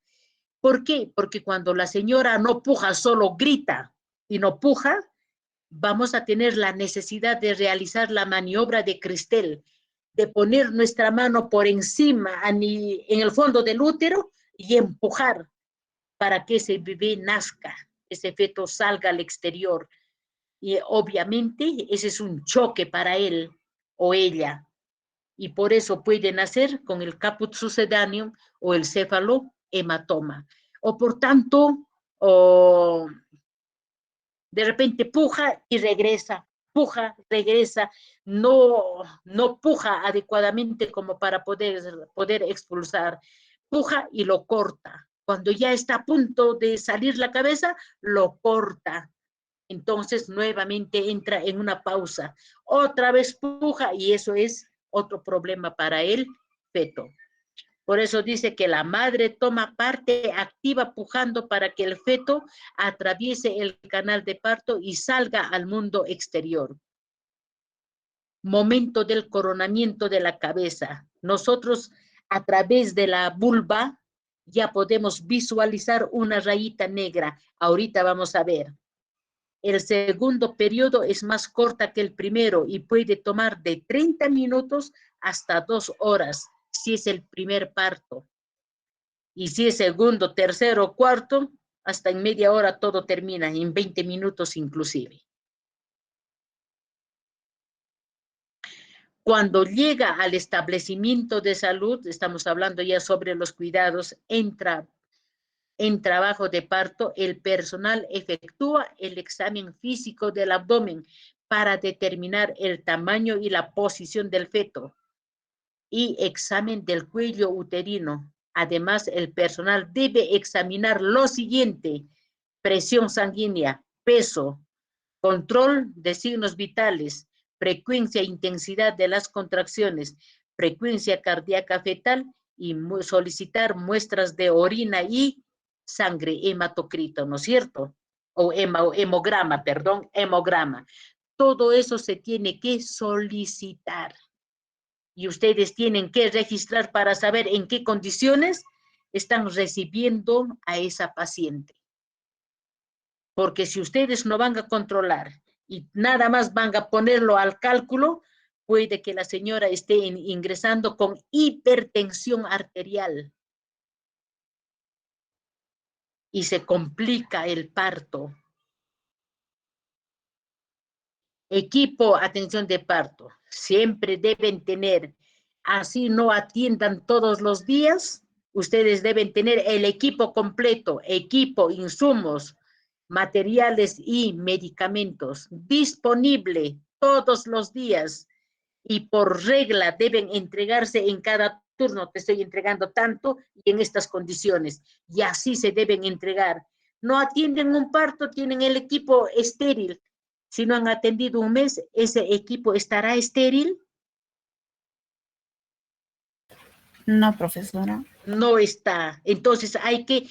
¿Por qué? Porque cuando la señora no puja, solo grita y no puja, vamos a tener la necesidad de realizar la maniobra de Cristel, de poner nuestra mano por encima, en el fondo del útero y empujar para que ese bebé nazca, ese feto salga al exterior. Y obviamente ese es un choque para él o ella. Y por eso puede nacer con el caput succedaneum o el cefalohematoma. O por tanto, de repente puja y regresa, no puja adecuadamente como para poder expulsar, puja y lo corta. Cuando ya está a punto de salir la cabeza, lo corta. Entonces nuevamente entra en una pausa, otra vez puja y eso es otro problema para el feto. Por eso dice que la madre toma parte activa pujando para que el feto atraviese el canal de parto y salga al mundo exterior. Momento del coronamiento de la cabeza. Nosotros a través de la vulva ya podemos visualizar una rayita negra. Ahorita vamos a ver. El segundo periodo es más corta que el primero y puede tomar de 30 minutos hasta 2 horas, si es el primer parto. Y si es segundo, tercero, cuarto, hasta en media hora todo termina, en 20 minutos inclusive. Cuando llega al establecimiento de salud, estamos hablando ya sobre los cuidados, entra en trabajo de parto, el personal efectúa el examen físico del abdomen para determinar el tamaño y la posición del feto y examen del cuello uterino. Además, el personal debe examinar lo siguiente: presión sanguínea, peso, control de signos vitales, frecuencia e intensidad de las contracciones, frecuencia cardíaca fetal y solicitar muestras de orina y sangre, hematocrito, ¿no es cierto? O hemograma, perdón, hemograma. Todo eso se tiene que solicitar. Y ustedes tienen que registrar para saber en qué condiciones están recibiendo a esa paciente. Porque si ustedes no van a controlar y nada más van a ponerlo al cálculo, puede que la señora esté ingresando con hipertensión arterial y se complica el parto. Equipo, atención de parto, siempre deben tener, así no atiendan todos los días, ustedes deben tener el equipo completo, equipo, insumos, materiales y medicamentos disponible todos los días y por regla deben entregarse en cada turno. Te estoy entregando tanto y en estas condiciones y así se deben entregar. No atienden un parto, tienen el equipo estéril. Si no han atendido un mes, ese equipo estará estéril. No, profesora. No está. Entonces hay que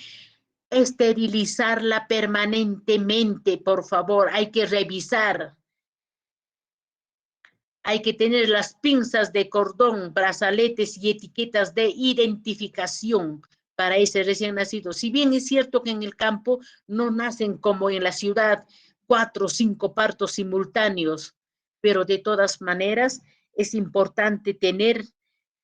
esterilizarla permanentemente, por favor. Hay que revisar. Hay que tener las pinzas de cordón, brazaletes y etiquetas de identificación para ese recién nacido. Si bien es cierto que en el campo no nacen como en la ciudad 4 o 5 partos simultáneos, pero de todas maneras es importante tener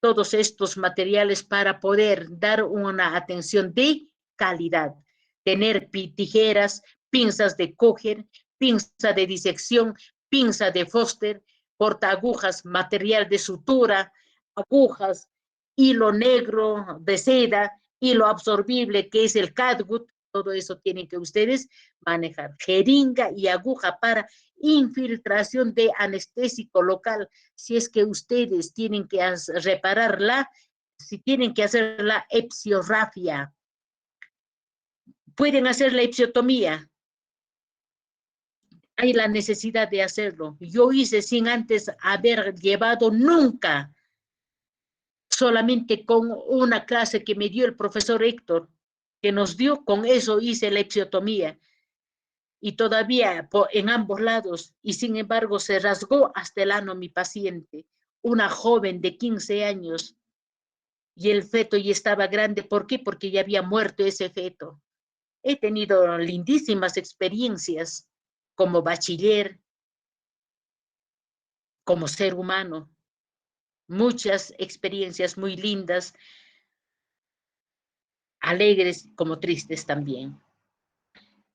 todos estos materiales para poder dar una atención de calidad. Tener tijeras, pinzas de coger, pinza de disección, pinza de Foster, portaagujas, material de sutura, agujas, hilo negro de seda y lo absorbible que es el catgut, todo eso tienen que ustedes manejar. Jeringa y aguja para infiltración de anestésico local. Si es que ustedes tienen que repararla, si tienen que hacer la epsiorrafia, pueden hacer la episiotomía. Hay la necesidad de hacerlo. Yo hice sin antes haber llevado nunca, solamente con una clase que me dio el profesor Héctor, que nos dio, con eso hice la episiotomía. Y todavía en ambos lados, y sin embargo se rasgó hasta el ano mi paciente, una joven de 15 años, y el feto ya estaba grande. ¿Por qué? Porque ya había muerto ese feto. He tenido lindísimas experiencias como bachiller, como ser humano, muchas experiencias muy lindas, alegres como tristes también.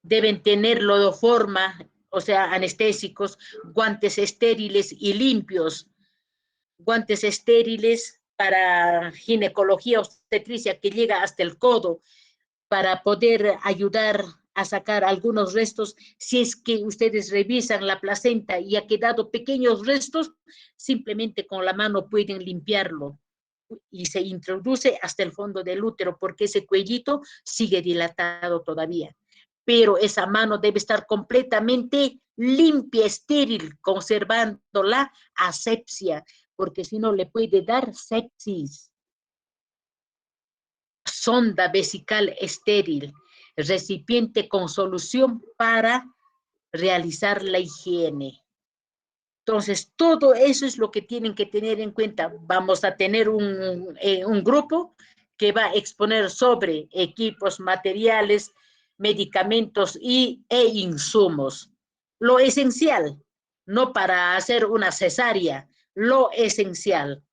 Deben tenerlo de forma, o sea, anestésicos, guantes estériles y limpios, guantes estériles para ginecología obstetricia que llega hasta el codo, para poder ayudar a sacar algunos restos. Si es que ustedes revisan la placenta y ha quedado pequeños restos, simplemente con la mano pueden limpiarlo y se introduce hasta el fondo del útero porque ese cuellito sigue dilatado todavía. Pero esa mano debe estar completamente limpia, estéril, conservando la asepsia, porque si no le puede dar sepsis. Sonda vesical estéril, recipiente con solución para realizar la higiene. Entonces, todo eso es lo que tienen que tener en cuenta. Vamos a tener un grupo que va a exponer sobre equipos, materiales, medicamentos e insumos. Lo esencial, no para hacer una cesárea, lo esencial.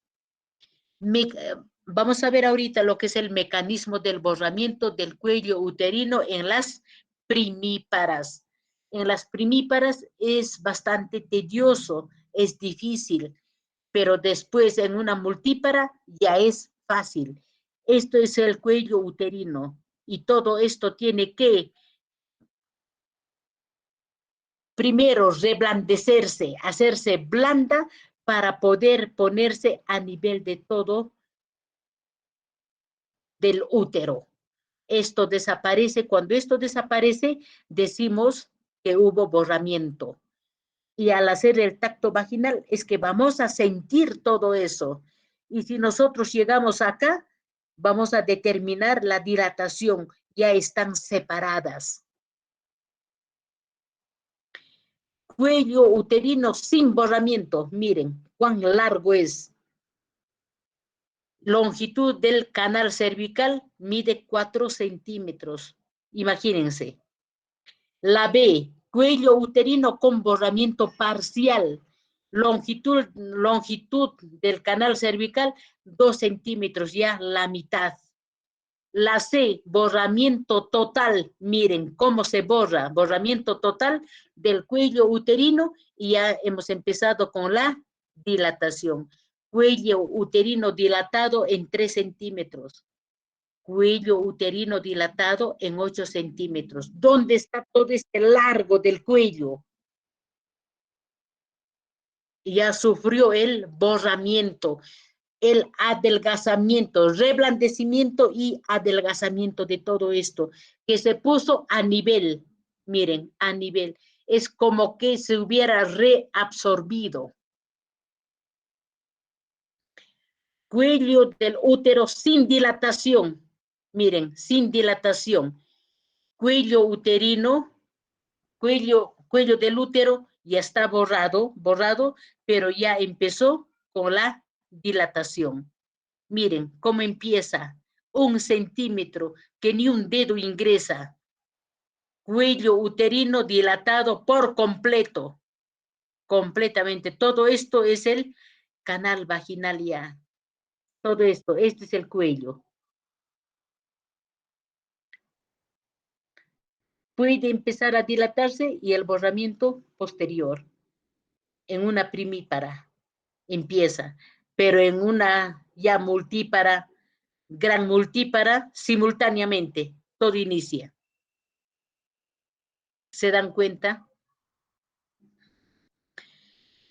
Vamos a ver ahorita lo que es el mecanismo del borramiento del cuello uterino en las primíparas. En las primíparas es bastante tedioso, es difícil, pero después en una multípara ya es fácil. Esto es el cuello uterino y todo esto tiene que primero reblandecerse, hacerse blanda para poder ponerse a nivel de todo del útero. Esto desaparece. Cuando esto desaparece, decimos que hubo borramiento. Y al hacer el tacto vaginal es que vamos a sentir todo eso. Y si nosotros llegamos acá, vamos a determinar la dilatación. Ya están separadas. Cuello uterino sin borramiento. Miren cuán largo es. Longitud del canal cervical mide 4 centímetros. Imagínense. La B, cuello uterino con borramiento parcial. Longitud del canal cervical, 2 centímetros, ya la mitad. La C, borramiento total. Miren cómo se borra. Borramiento total del cuello uterino y ya hemos empezado con la dilatación. Cuello uterino dilatado en 3 centímetros. Cuello uterino dilatado en 8 centímetros. ¿Dónde está todo este largo del cuello? Ya sufrió el borramiento, el adelgazamiento, reblandecimiento y adelgazamiento de todo esto, que se puso a nivel, miren, a nivel. Es como que se hubiera reabsorbido. Cuello del útero sin dilatación, miren, sin dilatación. Cuello uterino, cuello del útero ya está borrado, pero ya empezó con la dilatación. Miren cómo empieza, 1 centímetro, que ni un dedo ingresa. Cuello uterino dilatado por completo, completamente. Todo esto es el canal vaginal ya. Todo esto, este es el cuello. Puede empezar a dilatarse y el borramiento posterior. En una primípara empieza, pero en una ya multípara gran multípara, simultáneamente, todo inicia. ¿Se dan cuenta?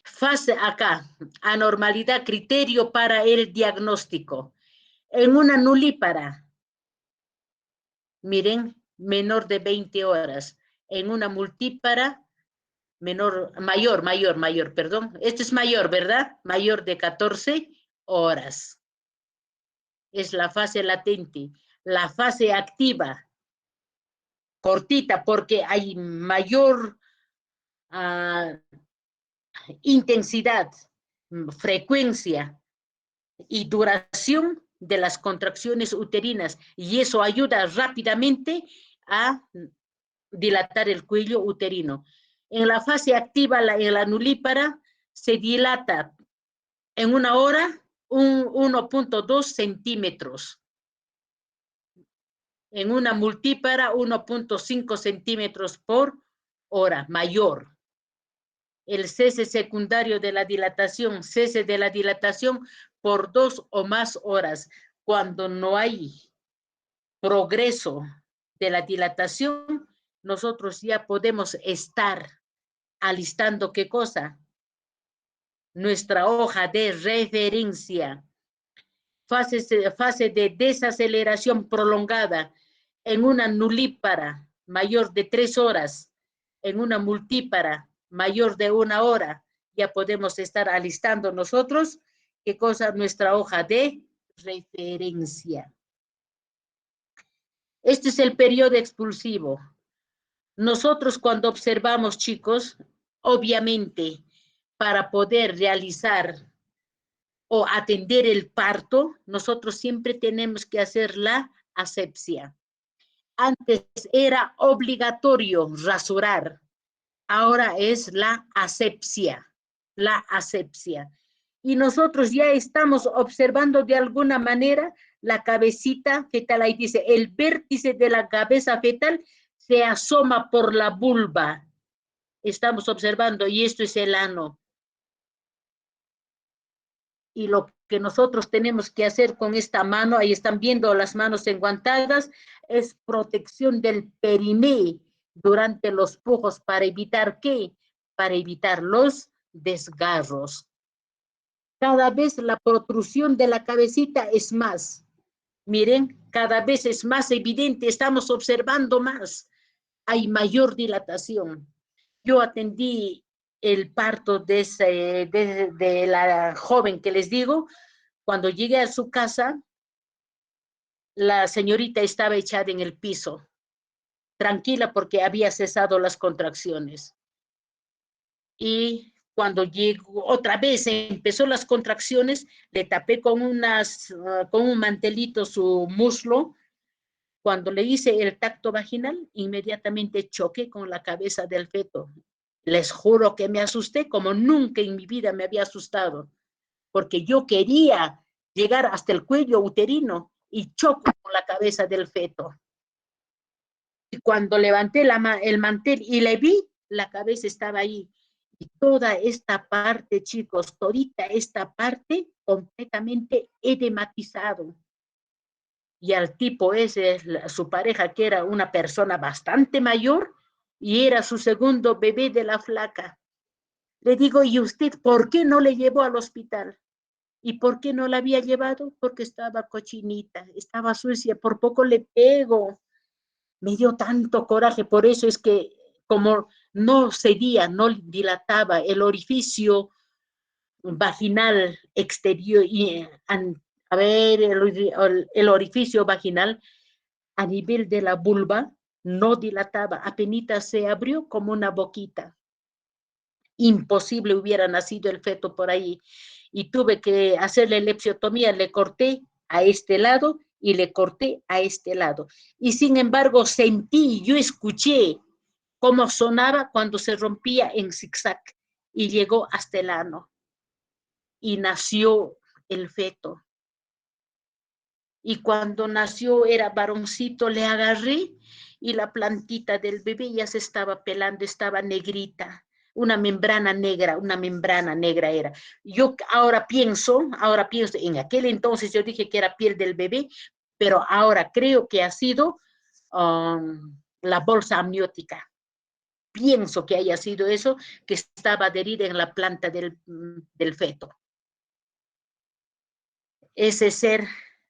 Fase acá, anormalidad, criterio para el diagnóstico. En una nulípara, miren, menor de 20 horas. En una multípara, mayor, perdón. Este es mayor, ¿verdad? Mayor de 14 horas. Es la fase latente. La fase activa, cortita, porque hay mayor intensidad, frecuencia y duración de las contracciones uterinas, y eso ayuda rápidamente a dilatar el cuello uterino. En la fase activa, en la nulípara, se dilata en una hora 1.2 centímetros. En una multípara, 1.5 centímetros por hora, mayor. El cese secundario de la dilatación, cese de la dilatación por 2 o más horas. Cuando no hay progreso de la dilatación, nosotros ya podemos estar alistando, ¿qué cosa? Nuestra hoja de referencia. Fase de desaceleración prolongada en una nulípara mayor de 3 horas, en una multípara mayor de 1 hora, ya podemos estar alistando nosotros, ¿qué cosa? Nuestra hoja de referencia. Este es el periodo expulsivo. Nosotros cuando observamos, chicos, obviamente, para poder realizar o atender el parto, nosotros siempre tenemos que hacer la asepsia. Antes era obligatorio rasurar, ahora es la asepsia, la asepsia. Y nosotros ya estamos observando de alguna manera la cabecita fetal, ahí dice, el vértice de la cabeza fetal se asoma por la vulva. Estamos observando, y esto es el ano. Y lo que nosotros tenemos que hacer con esta mano, ahí están viendo las manos enguantadas, es protección del periné durante los pujos. ¿Para evitar qué? Para evitar los desgarros. Cada vez la protrusión de la cabecita es más. Miren, cada vez es más evidente, estamos observando más. Hay mayor dilatación. Yo atendí el parto de la joven que les digo. Cuando llegué a su casa, la señorita estaba echada en el piso, tranquila porque había cesado las contracciones. Y cuando llegó, otra vez empezó las contracciones, le tapé con un mantelito su muslo. Cuando le hice el tacto vaginal, inmediatamente choqué con la cabeza del feto. Les juro que me asusté como nunca en mi vida me había asustado, porque yo quería llegar hasta el cuello uterino y choco con la cabeza del feto. Y cuando levanté el mantel y le vi, la cabeza estaba ahí. Y toda esta parte, chicos, todita esta parte completamente edematizado. Y al tipo ese, su pareja, que era una persona bastante mayor, y era su segundo bebé de la flaca. Le digo, ¿y usted por qué no le llevó al hospital? ¿Y por qué no la había llevado? Porque estaba cochinita, estaba sucia, por poco le pego. Me dio tanto coraje, por eso es que como no cedía, no dilataba el orificio vaginal exterior, y a ver, el orificio vaginal a nivel de la vulva no dilataba, apenas se abrió como una boquita. Imposible hubiera nacido el feto por ahí. Y tuve que hacerle la episiotomía, le corté a este lado y le corté a este lado. Y sin embargo sentí, yo escuché cómo sonaba cuando se rompía en zigzag y llegó hasta el ano. Y nació el feto. Y cuando nació era varoncito, le agarré y la plantita del bebé ya se estaba pelando, estaba negrita. una membrana negra era. Yo ahora pienso, en aquel entonces yo dije que era piel del bebé, pero ahora creo que ha sido la bolsa amniótica. Pienso que haya sido eso, que estaba adherida en la planta del feto. Ese ser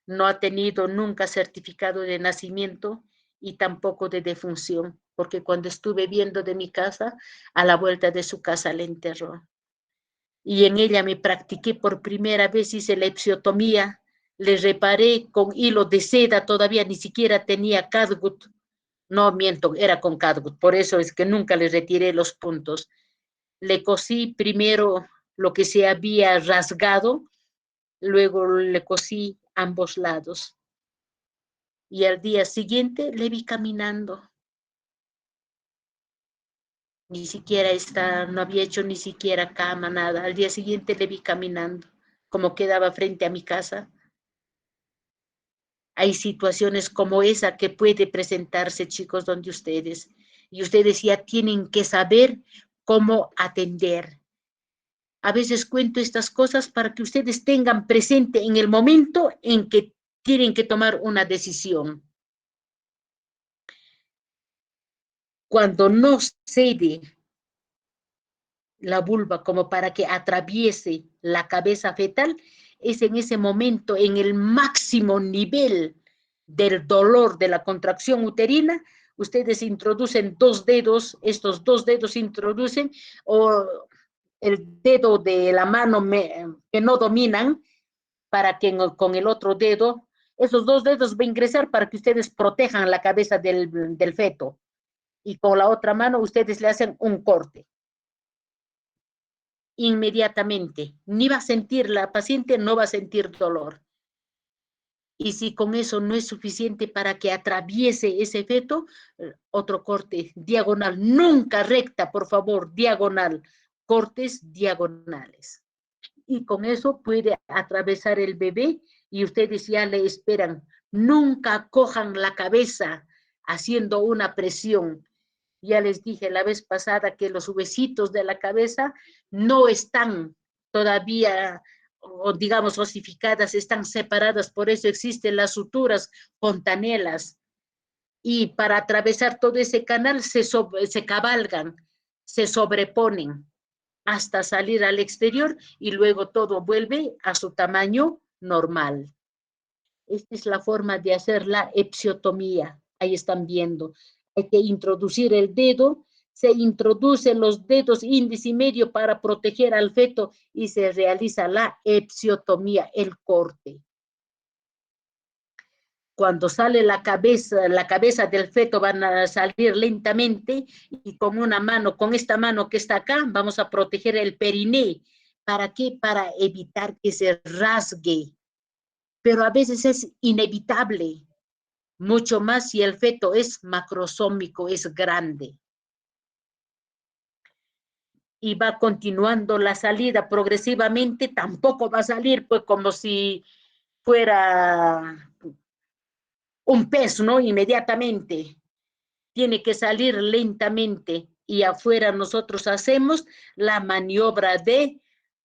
no ha tenido nunca certificado de nacimiento y tampoco de defunción, porque cuando estuve viendo de mi casa, a la vuelta de su casa le enterró. Y en ella me practiqué por primera vez, hice la episiotomía, le reparé con hilo de seda, todavía ni siquiera tenía catgut. No miento, era con catgut, por eso es que nunca le retiré los puntos. Le cosí primero lo que se había rasgado, luego le cosí ambos lados. Y al día siguiente le vi caminando. Ni siquiera no había hecho ni siquiera cama, nada. Al día siguiente le vi caminando, como quedaba frente a mi casa. Hay situaciones como esa que puede presentarse, chicos, donde ustedes, y ustedes ya tienen que saber cómo atender. A veces cuento estas cosas para que ustedes tengan presente en el momento en que tienen que tomar una decisión. Cuando no cede la vulva como para que atraviese la cabeza fetal, es en ese momento, en el máximo nivel del dolor de la contracción uterina, ustedes introducen dos dedos, estos dos dedos introducen, o el dedo de la mano que no dominan, para que con el otro dedo, esos dos dedos van a ingresar para que ustedes protejan la cabeza del feto. Y con la otra mano ustedes le hacen un corte. Inmediatamente, ni va a sentir, la paciente no va a sentir dolor. Y si con eso no es suficiente para que atraviese ese feto, otro corte diagonal, nunca recta, por favor, diagonal, cortes diagonales. Y con eso puede atravesar el bebé y ustedes ya le esperan. Nunca cojan la cabeza haciendo una presión. Ya les dije la vez pasada que los huesitos de la cabeza no están todavía, o digamos, osificadas, están separadas, por eso existen las suturas fontanelas. Y para atravesar todo ese canal se cabalgan, se sobreponen hasta salir al exterior y luego todo vuelve a su tamaño normal. Esta es la forma de hacer la episiotomía. Ahí están viendo. Hay que introducir el dedo, se introducen los dedos índice y medio para proteger al feto y se realiza la episiotomía, el corte. Cuando sale la cabeza del feto van a salir lentamente y con una mano, con esta mano que está acá, vamos a proteger el periné. ¿Para qué? Para evitar que se rasgue. Pero a veces es inevitable, mucho más si el feto es macrosómico, es grande. Y va continuando la salida progresivamente, tampoco va a salir pues como si fuera un pez, ¿no? Inmediatamente. Tiene que salir lentamente y afuera nosotros hacemos la maniobra de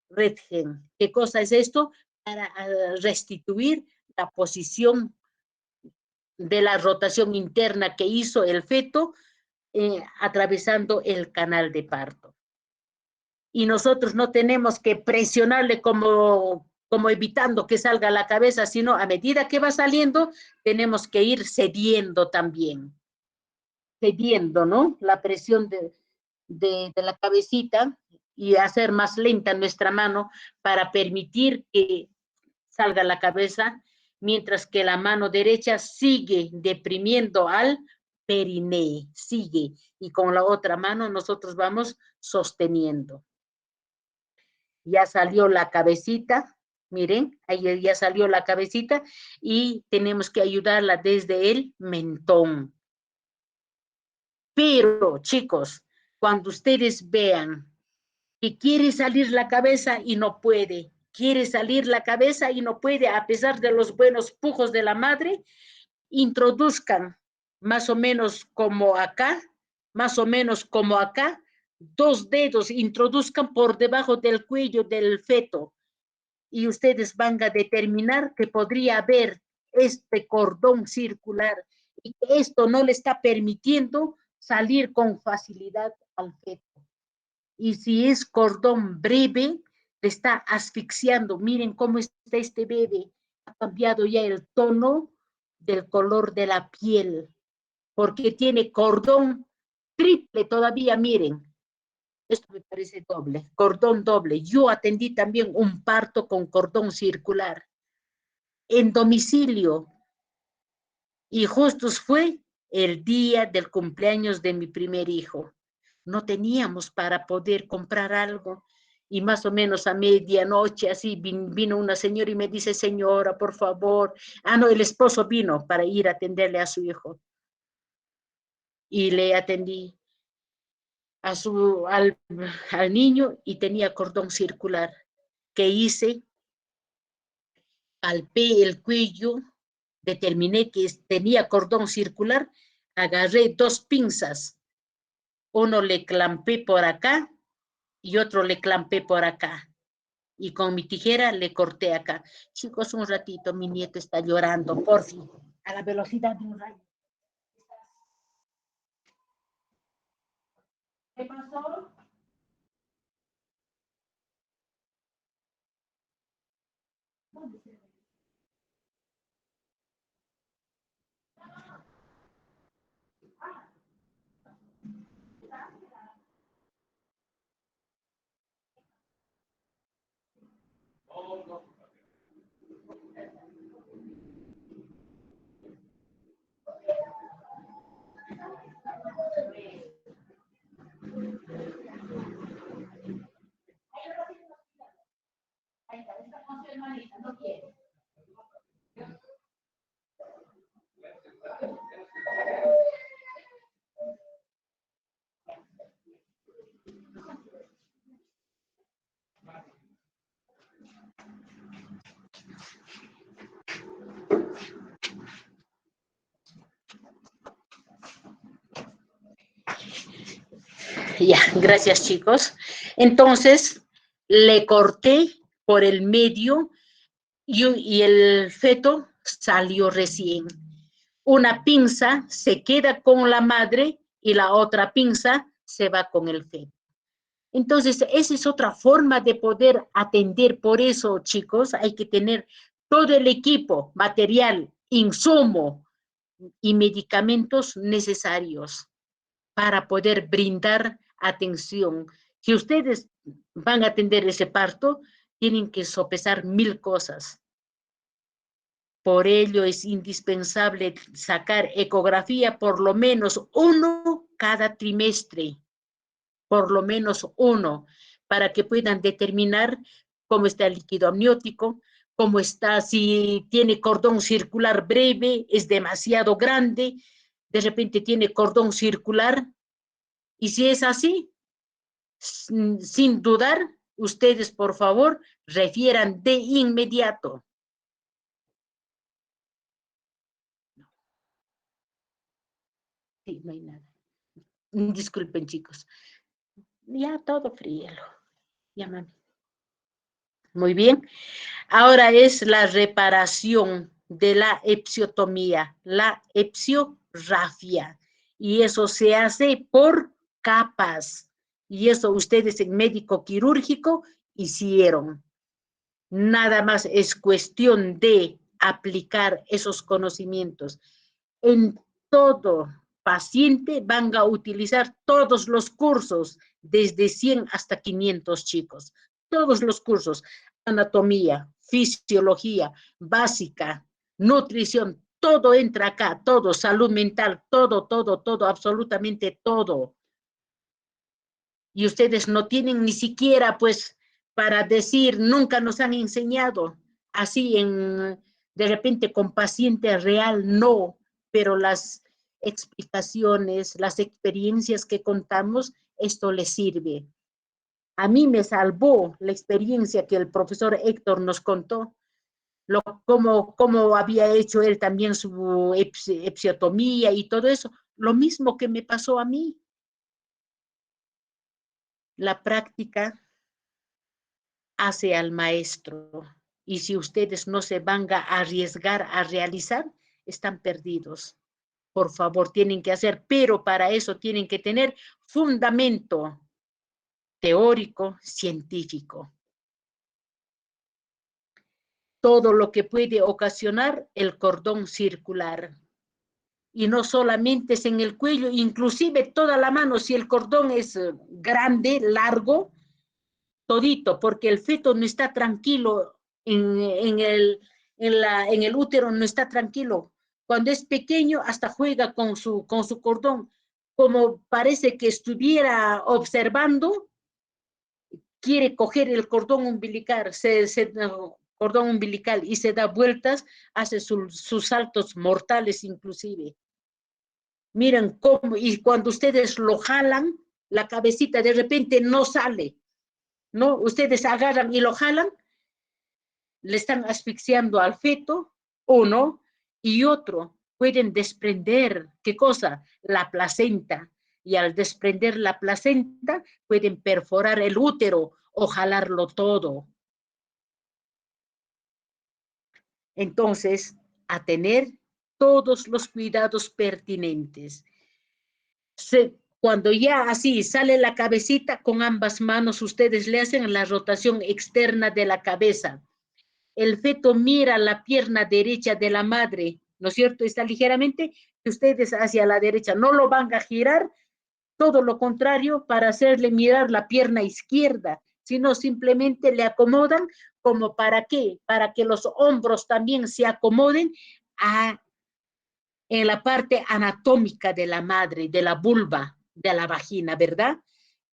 Röntgen. ¿Qué cosa es esto? Para restituir la posición de la rotación interna que hizo el feto atravesando el canal de parto. Y nosotros no tenemos que presionarle como evitando que salga la cabeza, sino a medida que va saliendo, tenemos que ir cediendo también. Cediendo, ¿no? La presión de la cabecita y hacer más lenta nuestra mano para permitir que salga la cabeza, mientras que la mano derecha sigue deprimiendo al periné, sigue, y con la otra mano nosotros vamos sosteniendo. Ya salió la cabecita, miren, ahí ya salió la cabecita y tenemos que ayudarla desde el mentón. Pero, chicos, cuando ustedes vean que quiere salir la cabeza y no puede, quiere salir la cabeza y no puede, a pesar de los buenos pujos de la madre, introduzcan más o menos como acá, 2 dedos, introduzcan por debajo del cuello del feto y ustedes van a determinar que podría haber este cordón circular y que esto no le está permitiendo salir con facilidad al feto. Y si es cordón breve, le está asfixiando. Miren cómo está este bebé. Ha cambiado ya el tono del color de la piel, porque tiene cordón triple todavía, miren. Esto me parece doble, cordón doble. Yo atendí también un parto con cordón circular en domicilio y justo fue el día del cumpleaños de mi primer hijo. No teníamos para poder comprar algo y más o menos a medianoche así vino una señora y me dice, señora, por favor. Ah, no, el esposo vino para ir a atenderle a su hijo y le atendí al niño y tenía cordón circular. ¿Qué hice? Palpé el cuello, determiné que tenía cordón circular, agarré 2 pinzas, uno le clampé por acá y otro le clampé por acá. Y con mi tijera le corté acá. Chicos, un ratito, mi nieto está llorando, por fin, a la velocidad de un rayo. ¿Qué pasó? Ya, gracias chicos. Entonces, le corté por el medio y el feto salió recién. Una pinza se queda con la madre y la otra pinza se va con el feto. Entonces, esa es otra forma de poder atender. Por eso, chicos, hay que tener todo el equipo, material, insumo y medicamentos necesarios para poder brindar atención. Si ustedes van a atender ese parto, tienen que sopesar 1000 cosas. Por ello es indispensable sacar ecografía por lo menos 1 cada trimestre, por lo menos 1, para que puedan determinar cómo está el líquido amniótico, cómo está, si tiene cordón circular breve, es demasiado grande, de repente tiene cordón circular, y si es así, sin dudar, ustedes por favor refieran de inmediato. Sí, no hay nada. Disculpen, chicos. Ya todo fríelo. Ya, mami. Muy bien. Ahora es la reparación de la episiotomía, la epiorrafia. Y eso se hace por capas. Y eso ustedes en médico quirúrgico hicieron. Nada más es cuestión de aplicar esos conocimientos. En todo paciente van a utilizar todos los cursos, desde 100 hasta 500 chicos. Todos los cursos, anatomía, fisiología, básica, nutrición, todo entra acá, todo, salud mental, todo, todo, todo, absolutamente todo. Y ustedes no tienen ni siquiera, pues, para decir, nunca nos han enseñado, así de repente con paciente real, no, pero las explicaciones, las experiencias que contamos, esto les sirve. A mí me salvó la experiencia que el profesor Héctor nos contó, cómo había hecho él también su episiotomía y todo eso, lo mismo que me pasó a mí. La práctica hace al maestro. Y si ustedes no se van a arriesgar a realizar, están perdidos. Por favor, tienen que hacer, pero para eso tienen que tener fundamento teórico, científico. Todo lo que puede ocasionar el cordón circular. Y no solamente es en el cuello, inclusive toda la mano, si el cordón es grande, largo, todito, porque el feto no está tranquilo en el útero, no está tranquilo. Cuando es pequeño, hasta juega con su cordón, como parece que estuviera observando, quiere coger el cordón umbilical, cordón umbilical y se da vueltas, hace sus saltos mortales inclusive. Miren cómo, y cuando ustedes lo jalan, la cabecita de repente no sale, ¿no? Ustedes agarran y lo jalan, le están asfixiando al feto, uno, y otro, pueden desprender, ¿qué cosa? La placenta, y al desprender la placenta, pueden perforar el útero o jalarlo todo. Entonces, a tener todos los cuidados pertinentes. Cuando ya así sale la cabecita, con ambas manos ustedes le hacen la rotación externa de la cabeza. El feto mira la pierna derecha de la madre, ¿no es cierto? Está ligeramente, ustedes hacia la derecha, no lo van a girar, todo lo contrario, para hacerle mirar la pierna izquierda, sino simplemente le acomodan, como para qué, para que los hombros también se acomoden en la parte anatómica de la madre, de la vulva, de la vagina, ¿verdad?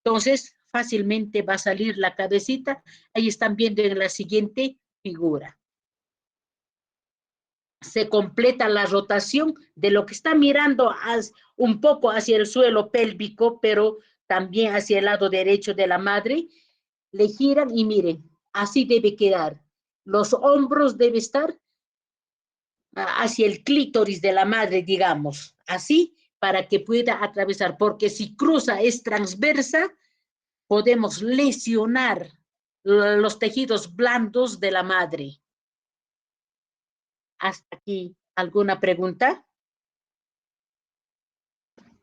Entonces, fácilmente va a salir la cabecita. Ahí están viendo en la siguiente figura. Se completa la rotación de lo que está mirando un poco hacia el suelo pélvico, pero también hacia el lado derecho de la madre. Le giran y miren, así debe quedar. Los hombros deben estar hacia el clítoris de la madre, digamos, así, para que pueda atravesar, porque si cruza, es transversa, podemos lesionar los tejidos blandos de la madre. Hasta aquí, ¿alguna pregunta?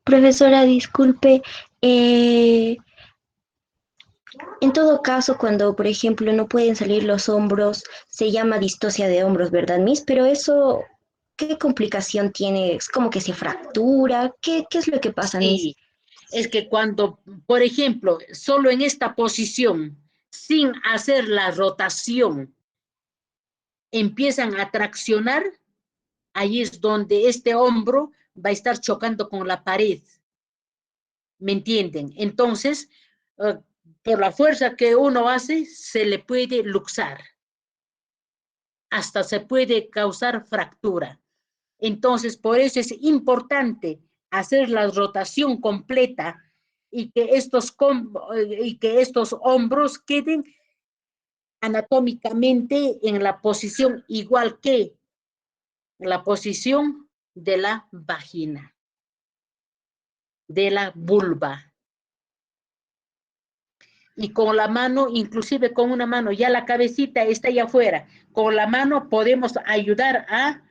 Profesora, disculpe, en todo caso, cuando, por ejemplo, no pueden salir los hombros, se llama distocia de hombros, ¿verdad, Miss? Pero eso, ¿qué complicación tiene? ¿Es como que se fractura? ¿Qué es lo que pasa, Miss? Sí, es que cuando, por ejemplo, solo en esta posición, sin hacer la rotación, empiezan a traccionar, ahí es donde este hombro va a estar chocando con la pared. ¿Me entienden? Entonces, por la fuerza que uno hace, se le puede luxar. Hasta se puede causar fractura. Entonces, por eso es importante hacer la rotación completa y que estos hombros queden anatómicamente en la posición igual que la posición de la vagina, de la vulva. Y con la mano, inclusive con una mano, ya la cabecita está allá afuera, con la mano podemos ayudar a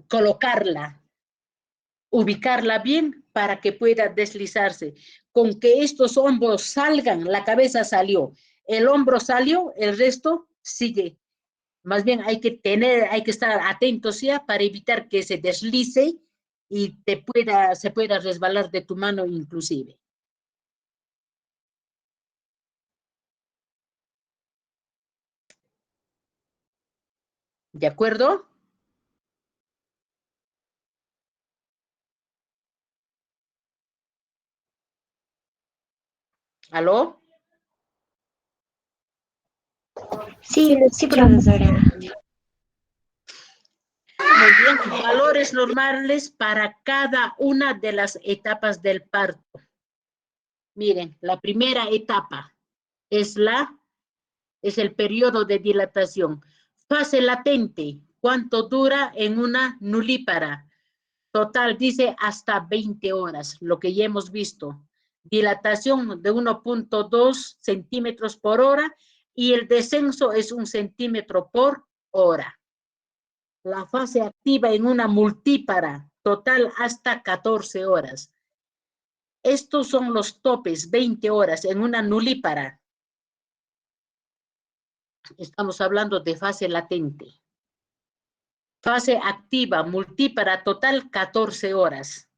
colocarla, ubicarla bien para que pueda deslizarse. Con que estos hombros salgan, la cabeza salió, el hombro salió, el resto sigue. Más bien hay que estar atentos ya para evitar que se deslice y se pueda resbalar de tu mano inclusive. ¿De acuerdo? ¿Aló? Sí, sí, profesora. Muy bien, valores normales para cada una de las etapas del parto. Miren, la primera etapa es el periodo de dilatación. Fase latente, ¿cuánto dura en una nulípara? Total, dice hasta 20 horas, lo que ya hemos visto. dilatación de 1.2 centímetros por hora y el descenso es 1 centímetro por hora. La fase activa en una multípara, total hasta 14 horas. Estos son los topes, 20 horas en una nulípara. Estamos hablando de fase latente. Fase activa, multípara, total 14 horas.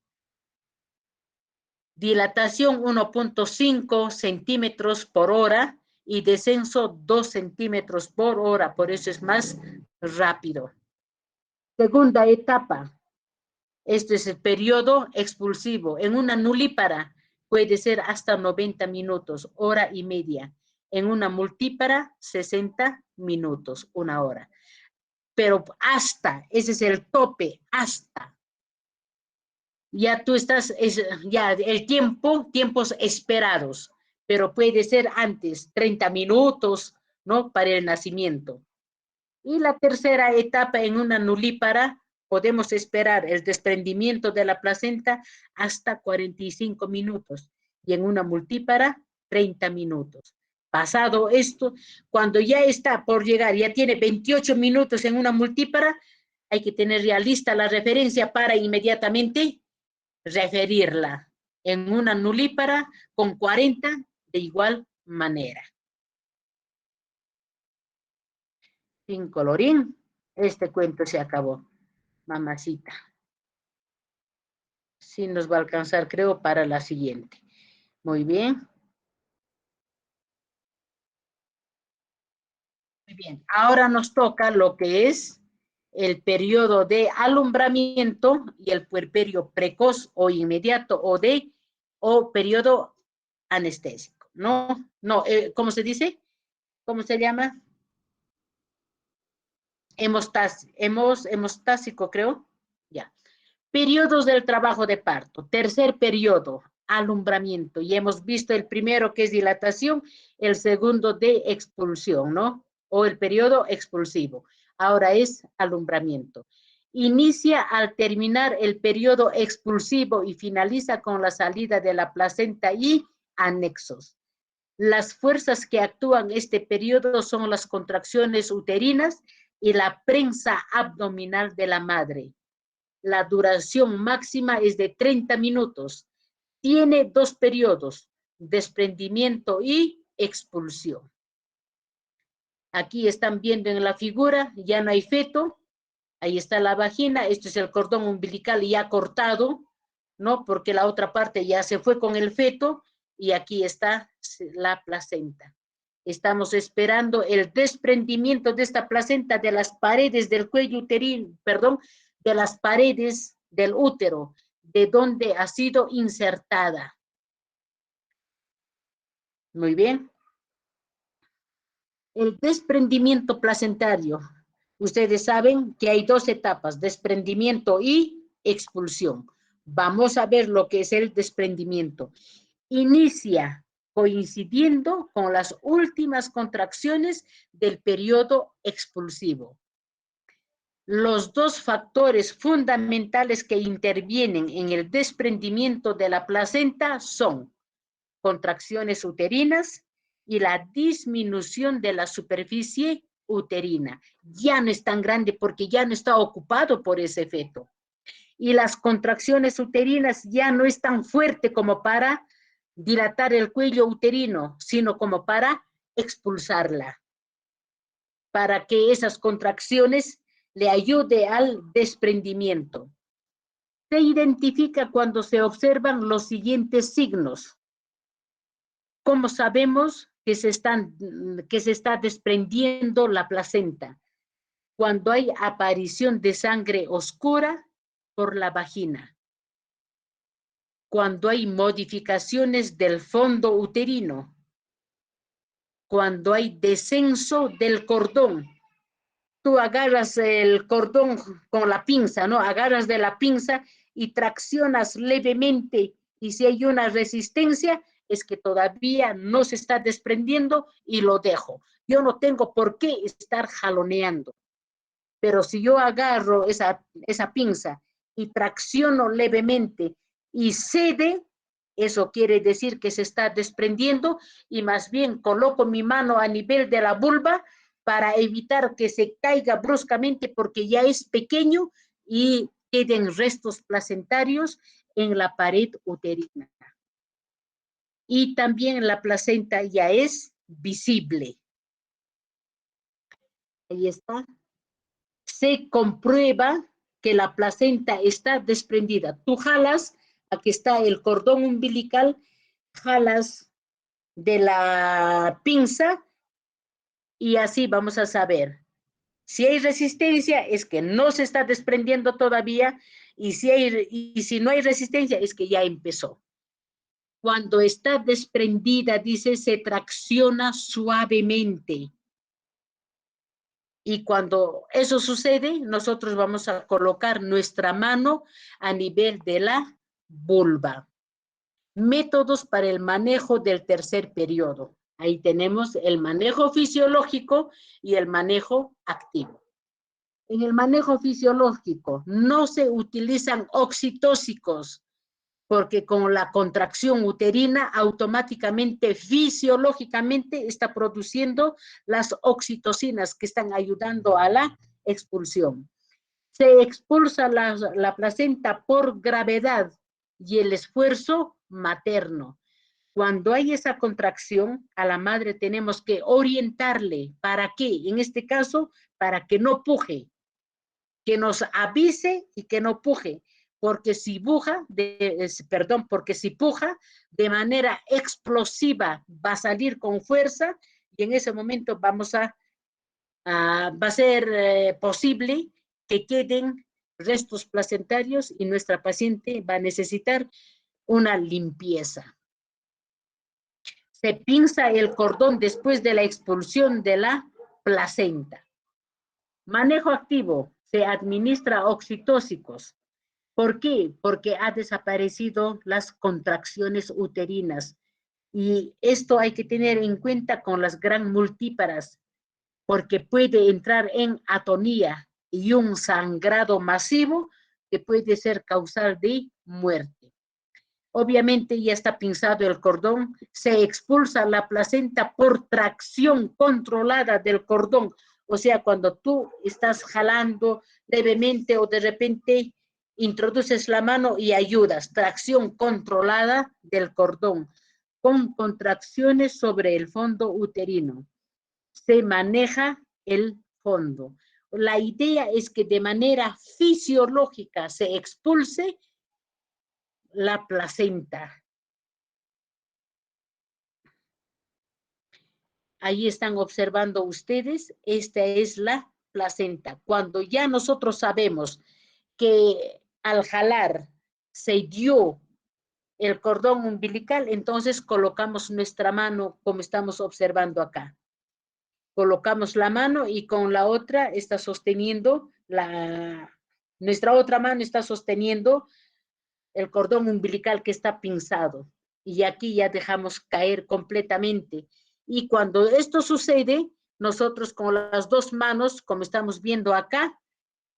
Dilatación 1.5 centímetros por hora y descenso 2 centímetros por hora, por eso es más rápido. Segunda etapa. Este es el periodo expulsivo. En una nulípara puede ser hasta 90 minutos, hora y media. En una multípara, 60 minutos, 1 hora. Pero hasta, ese es el tope, hasta. Ya tú estás, ya el tiempos esperados, pero puede ser antes, 30 minutos, ¿no? Para el nacimiento. Y la tercera etapa en una nulípara, podemos esperar el desprendimiento de la placenta hasta 45 minutos y en una multípara 30 minutos. Pasado esto, cuando ya está por llegar, ya tiene 28 minutos en una multípara, hay que tener ya lista la referencia para inmediatamente referirla en una nulípara con 40 de igual manera. Sin colorín, este cuento se acabó. Mamacita. Sí nos va a alcanzar, creo, para la siguiente. Muy bien. Muy bien. Ahora nos toca lo que es el periodo de alumbramiento y el puerperio precoz o inmediato o periodo anestésico. No, ¿cómo se dice? ¿Cómo se llama? Hemostásico, creo. Ya. Periodos del trabajo de parto. Tercer periodo, alumbramiento. Y hemos visto el primero que es dilatación, el segundo de expulsión, ¿no? O el periodo expulsivo. Ahora es alumbramiento. Inicia al terminar el periodo expulsivo y finaliza con la salida de la placenta y anexos. Las fuerzas que actúan este periodo son las contracciones uterinas y la prensa abdominal de la madre. La duración máxima es de 30 minutos. Tiene 2 periodos, desprendimiento y expulsión. Aquí están viendo en la figura, ya no hay feto. Ahí está la vagina, este es el cordón umbilical ya cortado, ¿no? Porque la otra parte ya se fue con el feto y aquí está la placenta. Estamos esperando el desprendimiento de esta placenta de las paredes del cuello uterino, perdón, de las paredes del útero, de donde ha sido insertada. Muy bien. El desprendimiento placentario. Ustedes saben que hay 2 etapas, desprendimiento y expulsión. Vamos a ver lo que es el desprendimiento. Inicia coincidiendo con las últimas contracciones del periodo expulsivo. Los 2 factores fundamentales que intervienen en el desprendimiento de la placenta son contracciones uterinas y la disminución de la superficie uterina. Ya no es tan grande porque ya no está ocupado por ese feto. Y las contracciones uterinas ya no es tan fuerte como para dilatar el cuello uterino, sino como para expulsarla. Para que esas contracciones le ayude al desprendimiento. Se identifica cuando se observan los siguientes signos. ¿Cómo sabemos que se está desprendiendo la placenta? Cuando hay aparición de sangre oscura por la vagina. Cuando hay modificaciones del fondo uterino. Cuando hay descenso del cordón. Tú agarras el cordón con la pinza, ¿no? Agarras de la pinza y traccionas levemente. Y si hay una resistencia, es que todavía no se está desprendiendo y lo dejo. Yo no tengo por qué estar jaloneando. Pero si yo agarro esa pinza y tracciono levemente y cede, Eso quiere decir que se está desprendiendo y más bien coloco mi mano a nivel de la vulva para evitar que se caiga bruscamente porque ya es pequeño y queden restos placentarios en la pared uterina. Y también la placenta ya es visible. Ahí está. Se comprueba que la placenta está desprendida. Tú jalas, aquí está el cordón umbilical, jalas de la pinza y así vamos a saber. Si hay resistencia es que no se está desprendiendo todavía y si no hay resistencia es que ya empezó. Cuando está desprendida, dice, se tracciona suavemente. Y cuando eso sucede, nosotros vamos a colocar nuestra mano a nivel de la vulva. Métodos para el manejo del tercer periodo. Ahí tenemos el manejo fisiológico y el manejo activo. En el manejo fisiológico no se utilizan oxitóxicos porque con la contracción uterina automáticamente, fisiológicamente, está produciendo las oxitocinas que están ayudando a la expulsión. Se expulsa la placenta por gravedad y el esfuerzo materno. Cuando hay esa contracción, a la madre tenemos que orientarle. ¿Para qué? En este caso, para que no puje, que nos avise y que no puje. Porque si porque si puja de manera explosiva va a salir con fuerza y en ese momento va a ser posible que queden restos placentarios y nuestra paciente va a necesitar una limpieza. Se pinza el cordón después de la expulsión de la placenta. Manejo activo, se administra oxitóxicos. ¿Por qué? Porque ha desaparecido las contracciones uterinas. Y esto hay que tener en cuenta con las gran multíparas, porque puede entrar en atonía y un sangrado masivo que puede ser causal de muerte. Obviamente ya está pinzado el cordón, se expulsa la placenta por tracción controlada del cordón. O sea, cuando tú estás jalando levemente o de repente introduces la mano y ayudas, tracción controlada del cordón, con contracciones sobre el fondo uterino. Se maneja el fondo. La idea es que de manera fisiológica se expulse la placenta. Ahí están observando ustedes, esta es la placenta. Cuando ya nosotros sabemos que al jalar se dio el cordón umbilical, entonces colocamos nuestra mano como estamos observando acá. Colocamos la mano y con la otra está sosteniendo, nuestra otra mano está sosteniendo el cordón umbilical que está pinzado. Y aquí ya dejamos caer completamente. Y cuando esto sucede, nosotros con las dos manos, como estamos viendo acá,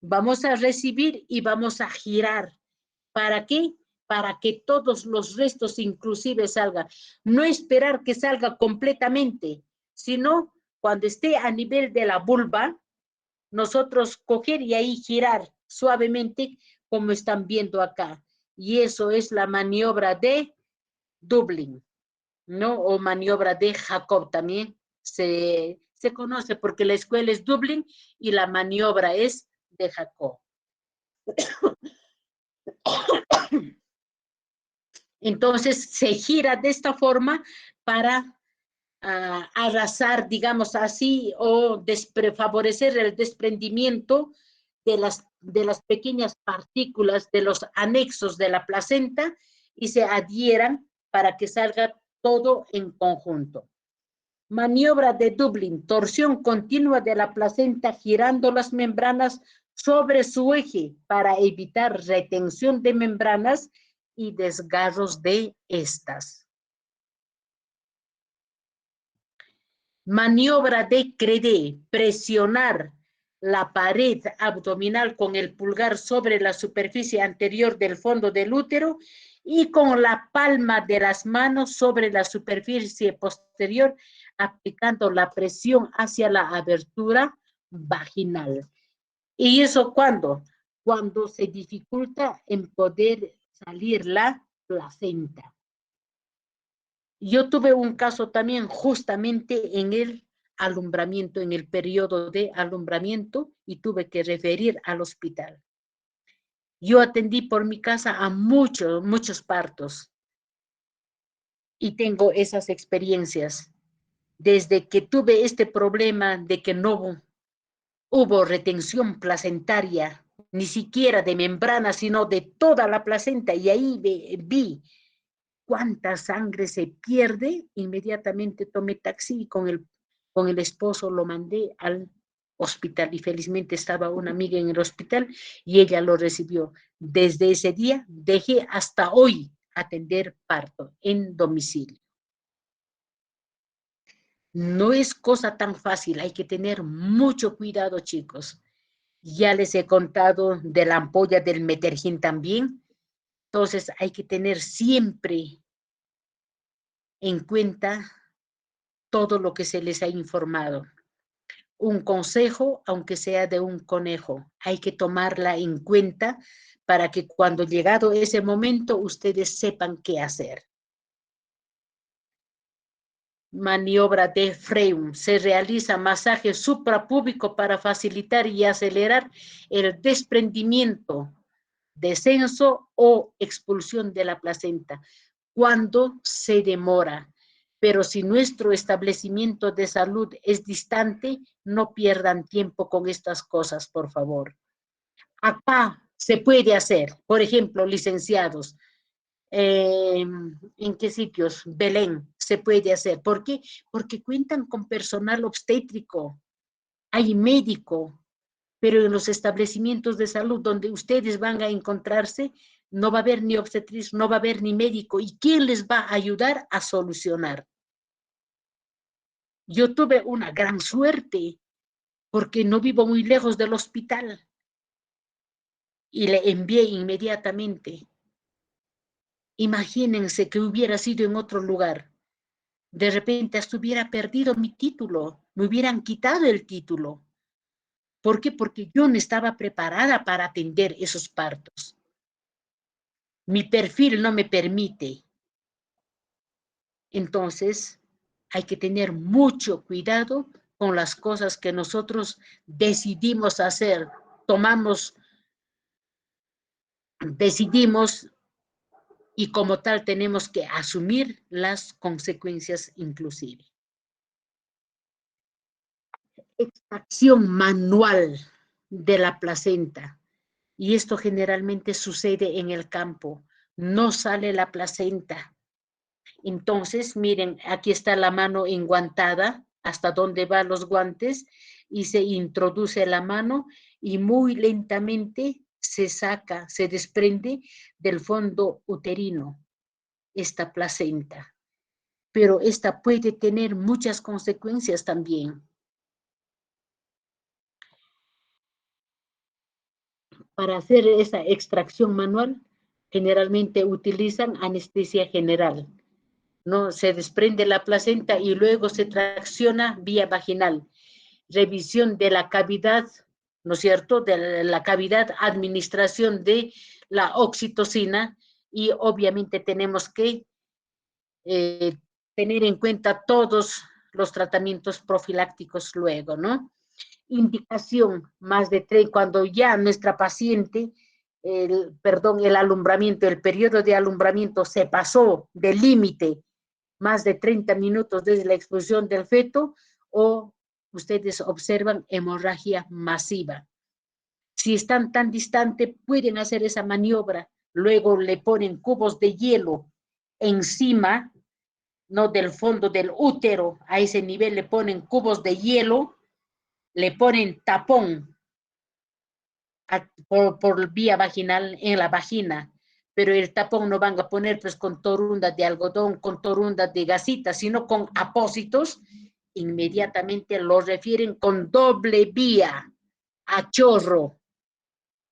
vamos a recibir y vamos a girar. ¿Para qué? Para que todos los restos inclusive salgan. No esperar que salga completamente, sino cuando esté a nivel de la vulva, nosotros coger y ahí girar suavemente como están viendo acá. Y eso es la maniobra de Dublin, ¿no? O maniobra de Jacob también se conoce porque la escuela es Dublin y la maniobra es de Jacob. Entonces se gira de esta forma para arrasar, digamos así, o favorecer el desprendimiento de las pequeñas partículas de los anexos de la placenta y se adhieran para que salga todo en conjunto. Maniobra de Dublin, torsión continua de la placenta girando las membranas sobre su eje para evitar retención de membranas y desgarros de estas. Maniobra de Credé, presionar la pared abdominal con el pulgar sobre la superficie anterior del fondo del útero y con la palma de las manos sobre la superficie posterior, aplicando la presión hacia la abertura vaginal. ¿Y eso cuándo? Cuando se dificulta en poder salir la placenta. Yo tuve un caso también justamente en el alumbramiento, en el periodo de alumbramiento, y tuve que referir al hospital. Yo atendí por mi casa a muchos partos y tengo esas experiencias. Desde que tuve este problema de que no hubo retención placentaria, ni siquiera de membrana, sino de toda la placenta, y ahí vi cuánta sangre se pierde. Inmediatamente tomé taxi y con el esposo lo mandé al hospital, y felizmente estaba una amiga en el hospital y ella lo recibió. Desde ese día dejé hasta hoy atender parto en domicilio. No es cosa tan fácil, hay que tener mucho cuidado, chicos. Ya les he contado de la ampolla del Metergin también. Entonces hay que tener siempre en cuenta todo lo que se les ha informado. Un consejo, aunque sea de un conejo, hay que tomarla en cuenta para que cuando llegado ese momento ustedes sepan qué hacer. Maniobra de Freund. Se realiza masaje suprapúbico para facilitar y acelerar el desprendimiento, descenso o expulsión de la placenta cuando se demora. Pero si nuestro establecimiento de salud es distante, no pierdan tiempo con estas cosas, por favor. Acá se puede hacer, por ejemplo, licenciados, ¿en qué sitios? Belén se puede hacer. ¿Por qué? Porque cuentan con personal obstétrico, hay médico, pero en los establecimientos de salud donde ustedes van a encontrarse, no va a haber ni obstetriz, no va a haber ni médico. ¿Y quién les va a ayudar a solucionar? Yo tuve una gran suerte porque no vivo muy lejos del hospital y le envié inmediatamente. Imagínense que hubiera sido en otro lugar. De repente hasta hubiera perdido mi título, me hubieran quitado el título. ¿Por qué? Porque yo no estaba preparada para atender esos partos. Mi perfil no me permite. Entonces, hay que tener mucho cuidado con las cosas que nosotros decidimos hacer. Decidimos, y como tal tenemos que asumir las consecuencias inclusive. Extracción manual de la placenta. Y esto generalmente sucede en el campo. No sale la placenta. Entonces, miren, aquí está la mano enguantada, hasta donde van los guantes, y se introduce la mano y muy lentamente se saca, se desprende del fondo uterino esta placenta. Pero esta puede tener muchas consecuencias también. Para hacer esa extracción manual, generalmente utilizan anestesia general. ¿No? Se desprende la placenta y luego se tracciona vía vaginal. Revisión de la cavidad, ¿no es cierto?, de la cavidad, administración de la oxitocina, y obviamente tenemos que tener en cuenta todos los tratamientos profilácticos luego, ¿no? Indicación más de 3, cuando ya nuestra paciente, el alumbramiento, el periodo de alumbramiento se pasó del límite, más de 30 minutos desde la exposición del feto, o ustedes observan hemorragia masiva. Si están tan distantes, pueden hacer esa maniobra. Luego le ponen cubos de hielo encima, no del fondo del útero, a ese nivel le ponen cubos de hielo, le ponen tapón por vía vaginal en la vagina, pero el tapón no van a poner pues con torundas de algodón, con torundas de gasita, sino con apósitos. Inmediatamente lo refieren con doble vía a chorro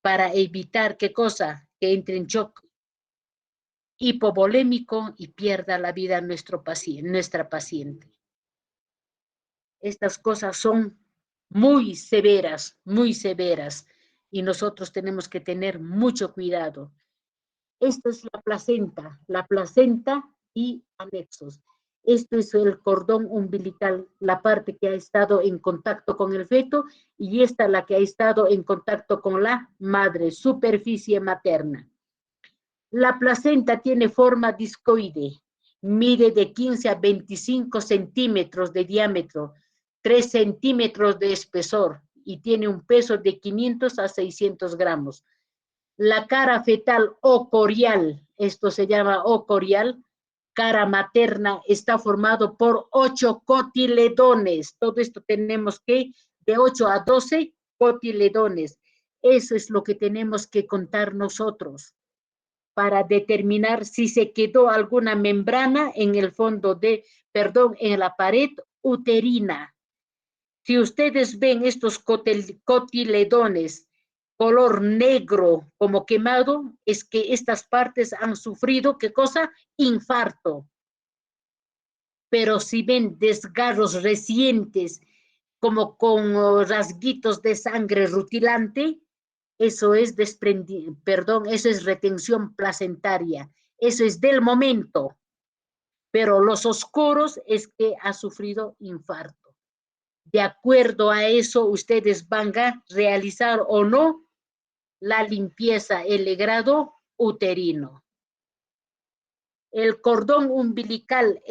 para evitar, ¿qué cosa? Que entre en shock hipovolémico y pierda la vida nuestra paciente. Estas cosas son muy severas, y nosotros tenemos que tener mucho cuidado. Esto es la placenta y anexos. Esto es el cordón umbilical, la parte que ha estado en contacto con el feto, y esta la que ha estado en contacto con la madre, superficie materna. La placenta tiene forma discoide, mide de 15 a 25 centímetros de diámetro, 3 centímetros de espesor y tiene un peso de 500 a 600 gramos. La cara fetal o corial, esto se llama o corial, cara materna, está formado por 8 cotiledones. Todo esto tenemos que, de 8 a 12 cotiledones. Eso es lo que tenemos que contar nosotros para determinar si se quedó alguna membrana en el fondo en la pared uterina. Si ustedes ven estos cotiledones color negro como quemado, es que estas partes han sufrido, ¿qué cosa? Infarto. Pero si ven desgarros recientes como con rasguitos de sangre rutilante, eso es eso es retención placentaria, eso es del momento, pero los oscuros es que ha sufrido infarto. De acuerdo a eso, ustedes van a realizar o no la limpieza, el legrado uterino. El cordón umbilical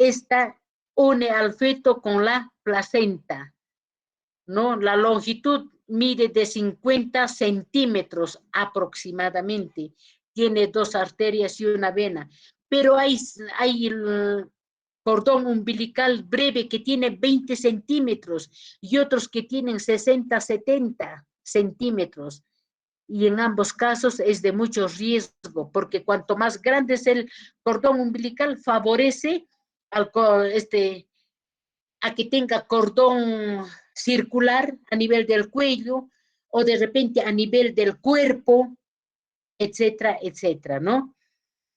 une al feto con la placenta, ¿no? La longitud mide de 50 centímetros aproximadamente. Tiene 2 arterias y una vena. Pero hay el cordón umbilical breve que tiene 20 centímetros y otros que tienen 60, 70 centímetros. Y en ambos casos es de mucho riesgo, porque cuanto más grande es el cordón umbilical, favorece a que tenga cordón circular a nivel del cuello o de repente a nivel del cuerpo, etcétera, etcétera, ¿no?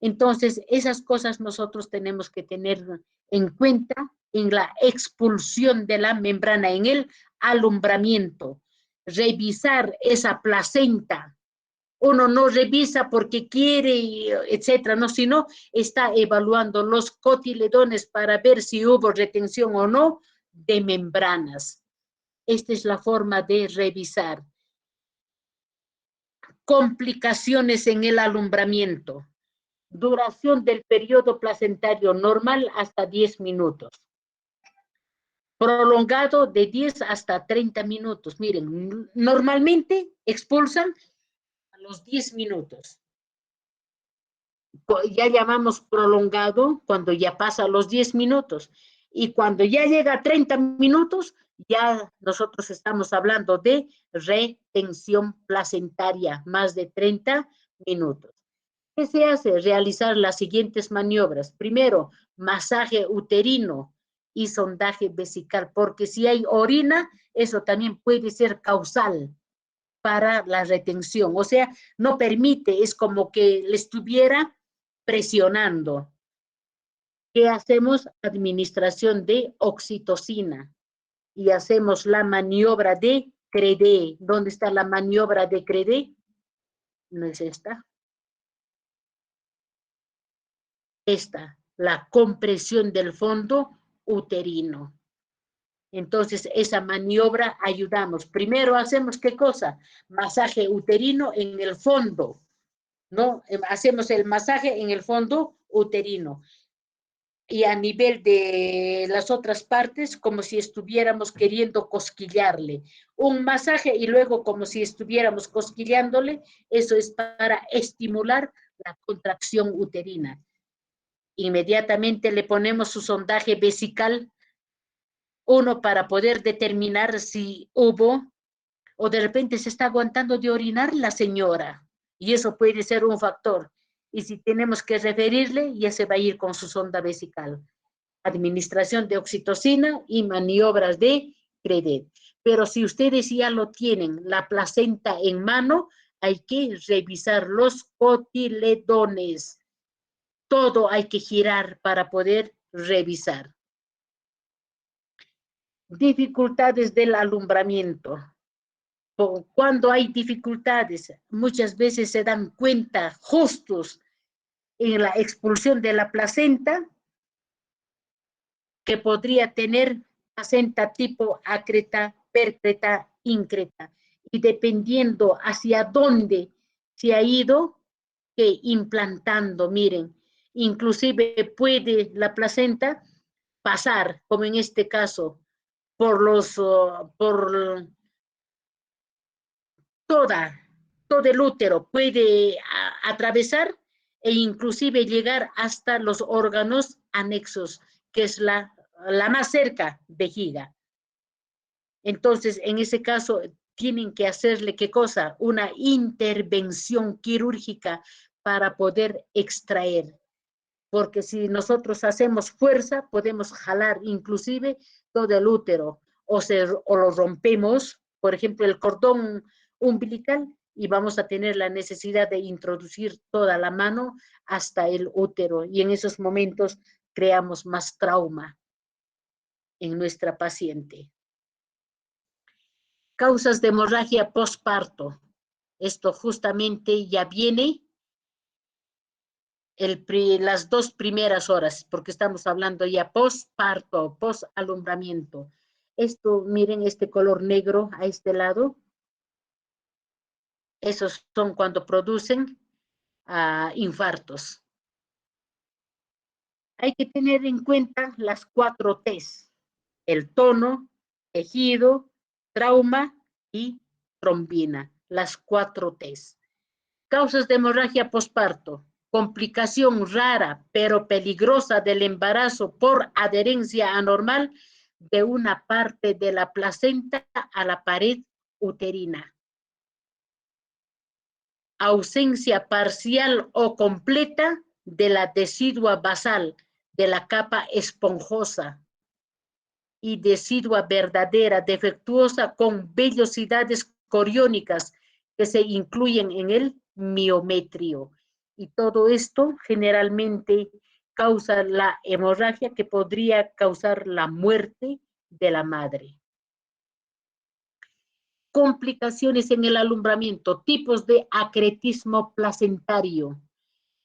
Entonces, esas cosas nosotros tenemos que tener en cuenta en la expulsión de la membrana, en el alumbramiento. Revisar esa placenta. Uno no revisa porque quiere, etcétera, no, sino está evaluando los cotiledones para ver si hubo retención o no de membranas. Esta es la forma de revisar. Complicaciones en el alumbramiento. Duración del periodo placentario normal hasta 10 minutos. Prolongado de 10 hasta 30 minutos. Miren, normalmente expulsan a los 10 minutos. Ya llamamos prolongado cuando ya pasa los 10 minutos. Y cuando ya llega a 30 minutos, ya nosotros estamos hablando de retención placentaria, más de 30 minutos. ¿Qué se hace? Realizar las siguientes maniobras. Primero, masaje uterino y sondaje vesical, porque si hay orina, eso también puede ser causal para la retención. O sea, no permite, es como que le estuviera presionando. ¿Qué hacemos? Administración de oxitocina y hacemos la maniobra de Credé. ¿Dónde está la maniobra de Credé? No es esta. Esta, la compresión del fondo uterino. Entonces, esa maniobra ayudamos. Primero hacemos, ¿qué cosa? Masaje uterino en el fondo, ¿no? Hacemos el masaje en el fondo uterino. Y a nivel de las otras partes, como si estuviéramos queriendo cosquillarle. Un masaje y luego como si estuviéramos cosquillándole, eso es para estimular la contracción uterina. Inmediatamente le ponemos su sondaje vesical, uno para poder determinar si hubo o de repente se está aguantando de orinar la señora, y eso puede ser un factor. Y si tenemos que referirle, ya se va a ir con su sonda vesical. Administración de oxitocina y maniobras de Credé. Pero si ustedes ya lo tienen, la placenta en mano, hay que revisar los cotiledones. Todo hay que girar para poder revisar. Dificultades del alumbramiento. Cuando hay dificultades, muchas veces se dan cuenta justos en la expulsión de la placenta que podría tener placenta tipo acreta, percreta, increta. Y dependiendo hacia dónde se ha ido, que implantando, miren, inclusive puede la placenta pasar, como en este caso, por todo el útero, puede atravesar e inclusive llegar hasta los órganos anexos, que es la más cerca, vejiga. Entonces, en ese caso, tienen que hacerle, ¿qué cosa? Una intervención quirúrgica para poder extraer. Porque si nosotros hacemos fuerza, podemos jalar inclusive todo el útero o lo rompemos, por ejemplo, el cordón umbilical, y vamos a tener la necesidad de introducir toda la mano hasta el útero. Y en esos momentos creamos más trauma en nuestra paciente. Causas de hemorragia postparto. Esto justamente ya viene las 2 primeras horas, porque estamos hablando ya postparto, postalumbramiento. Esto, miren este color negro a este lado. Esos son cuando producen infartos. Hay que tener en cuenta las 4 T's: el tono, tejido, trauma y trombina. Las 4 T's. Causas de hemorragia postparto. Complicación rara pero peligrosa del embarazo por adherencia anormal de una parte de la placenta a la pared uterina. Ausencia parcial o completa de la decidua basal, de la capa esponjosa, y decidua verdadera defectuosa con vellosidades coriónicas que se incluyen en el miometrio. Y todo esto generalmente causa la hemorragia que podría causar la muerte de la madre. Complicaciones en el alumbramiento, tipos de acretismo placentario.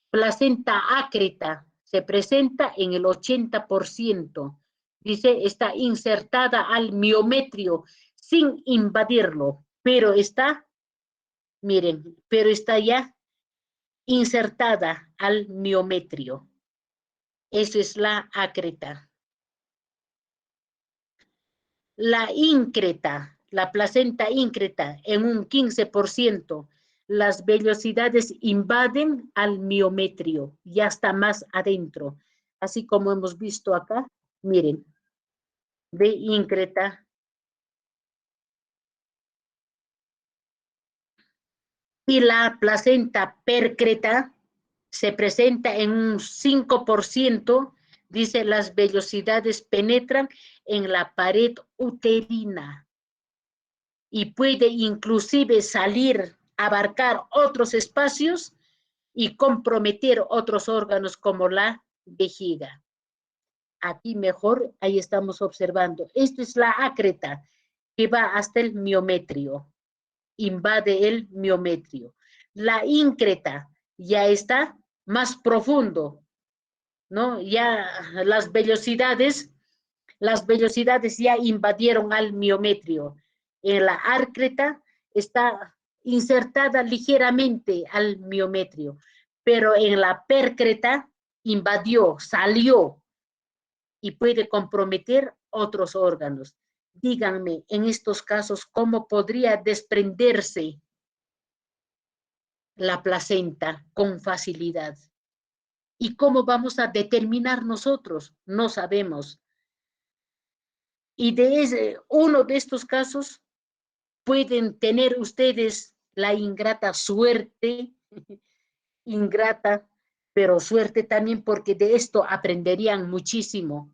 Placenta acreta se presenta en el 80%. Dice, está insertada al miometrio sin invadirlo, pero está, miren, pero está ya insertada al miometrio. Eso es la acreta. La increta, la placenta increta, en un 15%, las vellosidades invaden al miometrio, ya está más adentro. Así como hemos visto acá, miren, de increta. Y la placenta percreta se presenta en un 5%, dice, las vellosidades penetran en la pared uterina y puede inclusive salir, abarcar otros espacios y comprometer otros órganos como la vejiga. Aquí mejor, ahí estamos observando. Esta es la acreta que va hasta el miometrio, invade el miometrio. La increta ya está más profundo, ¿no? Ya las vellosidades ya invadieron al miometrio. En la acreta está insertada ligeramente al miometrio, pero en la percreta invadió, salió y puede comprometer otros órganos. Díganme, en estos casos, ¿cómo podría desprenderse la placenta con facilidad? ¿Y cómo vamos a determinar nosotros? No sabemos. Y de uno de estos casos pueden tener ustedes la ingrata suerte, ingrata, pero suerte también porque de esto aprenderían muchísimo.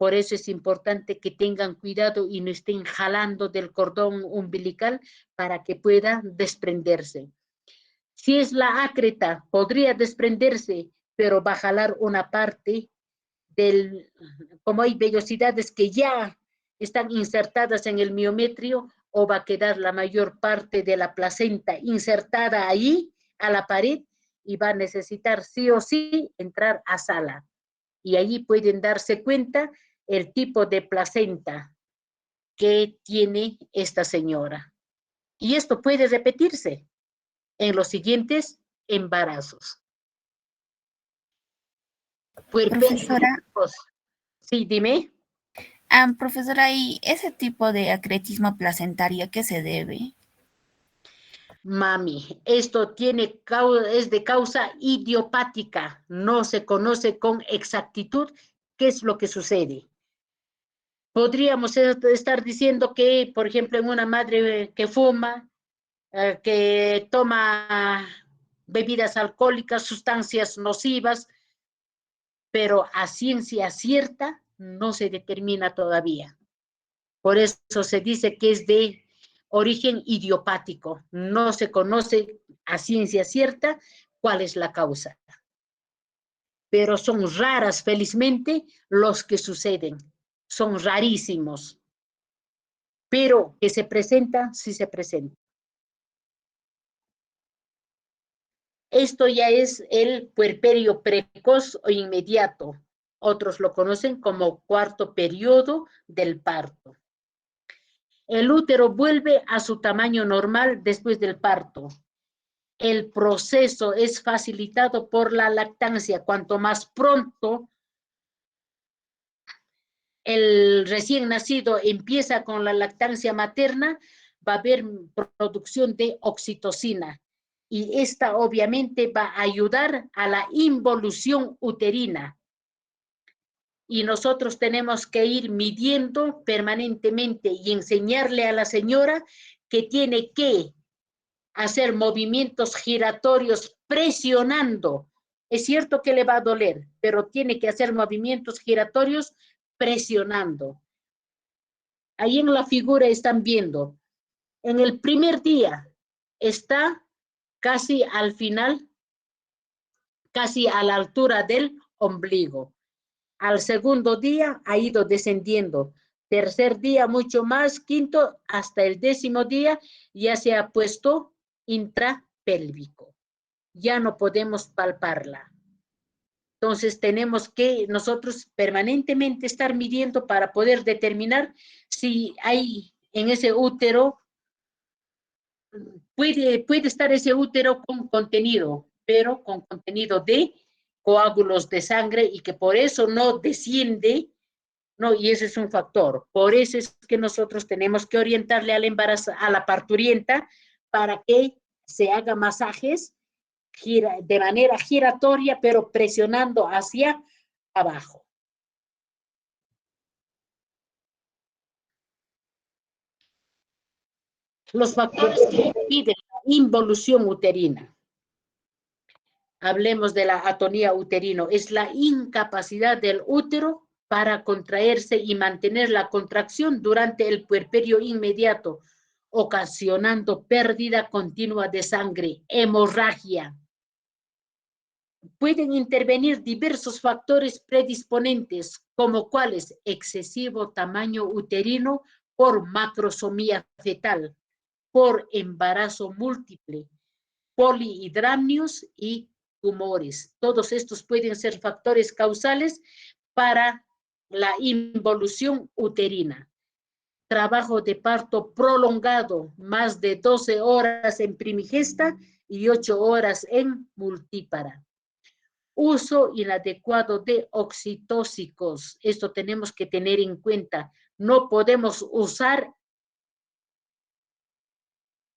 Por eso es importante que tengan cuidado y no estén jalando del cordón umbilical para que pueda desprenderse. Si es la ácreta, podría desprenderse, pero va a jalar una parte como hay vellosidades que ya están insertadas en el miometrio, o va a quedar la mayor parte de la placenta insertada ahí a la pared y va a necesitar sí o sí entrar a sala. Y allí pueden darse cuenta el tipo de placenta que tiene esta señora. Y esto puede repetirse en los siguientes embarazos. Profesora, Sí, dime. profesora, ¿y ese tipo de acretismo placentario a qué se debe? Mami, esto es de causa idiopática, no se conoce con exactitud qué es lo que sucede. Podríamos estar diciendo que, por ejemplo, en una madre que fuma, que toma bebidas alcohólicas, sustancias nocivas, pero a ciencia cierta no se determina todavía. Por eso se dice que es de origen idiopático. No se conoce a ciencia cierta cuál es la causa. Pero son raras, felizmente, los que suceden. Son rarísimos. Pero que se presenta, sí se presenta. Esto ya es el puerperio precoz o inmediato. Otros lo conocen como cuarto periodo del parto. El útero vuelve a su tamaño normal después del parto. El proceso es facilitado por la lactancia. Cuanto más pronto el recién nacido empieza con la lactancia materna, va a haber producción de oxitocina. Y esta obviamente va a ayudar a la involución uterina. Y nosotros tenemos que ir midiendo permanentemente y enseñarle a la señora que tiene que hacer movimientos giratorios presionando. Es cierto que le va a doler, pero tiene que hacer movimientos giratorios presionando. Ahí en la figura están viendo, en el primer día está casi al final, casi a la altura del ombligo. Al segundo día ha ido descendiendo. Tercer día mucho más, quinto, hasta el 10º día ya se ha puesto intrapélvico. Ya no podemos palparla. Entonces tenemos que nosotros permanentemente estar midiendo para poder determinar si hay en ese útero, puede estar ese útero con contenido, pero con contenido de coágulos de sangre y que por eso no desciende, no, y ese es un factor. Por eso es que nosotros tenemos que orientarle al embarazo, a la parturienta, para que se haga masajes de manera giratoria, pero presionando hacia abajo. Los factores que impiden la involución uterina. Hablemos de la atonía uterino. Es la incapacidad del útero para contraerse y mantener la contracción durante el puerperio inmediato, ocasionando pérdida continua de sangre, hemorragia. Pueden intervenir diversos factores predisponentes, como cuáles: excesivo tamaño uterino por macrosomía fetal, por embarazo múltiple, polihidramnios y tumores. Todos estos pueden ser factores causales para la involución uterina. Trabajo de parto prolongado, más de 12 horas en primigesta y 8 horas en multípara. Uso inadecuado de oxitóxicos. Esto tenemos que tener en cuenta. No podemos usar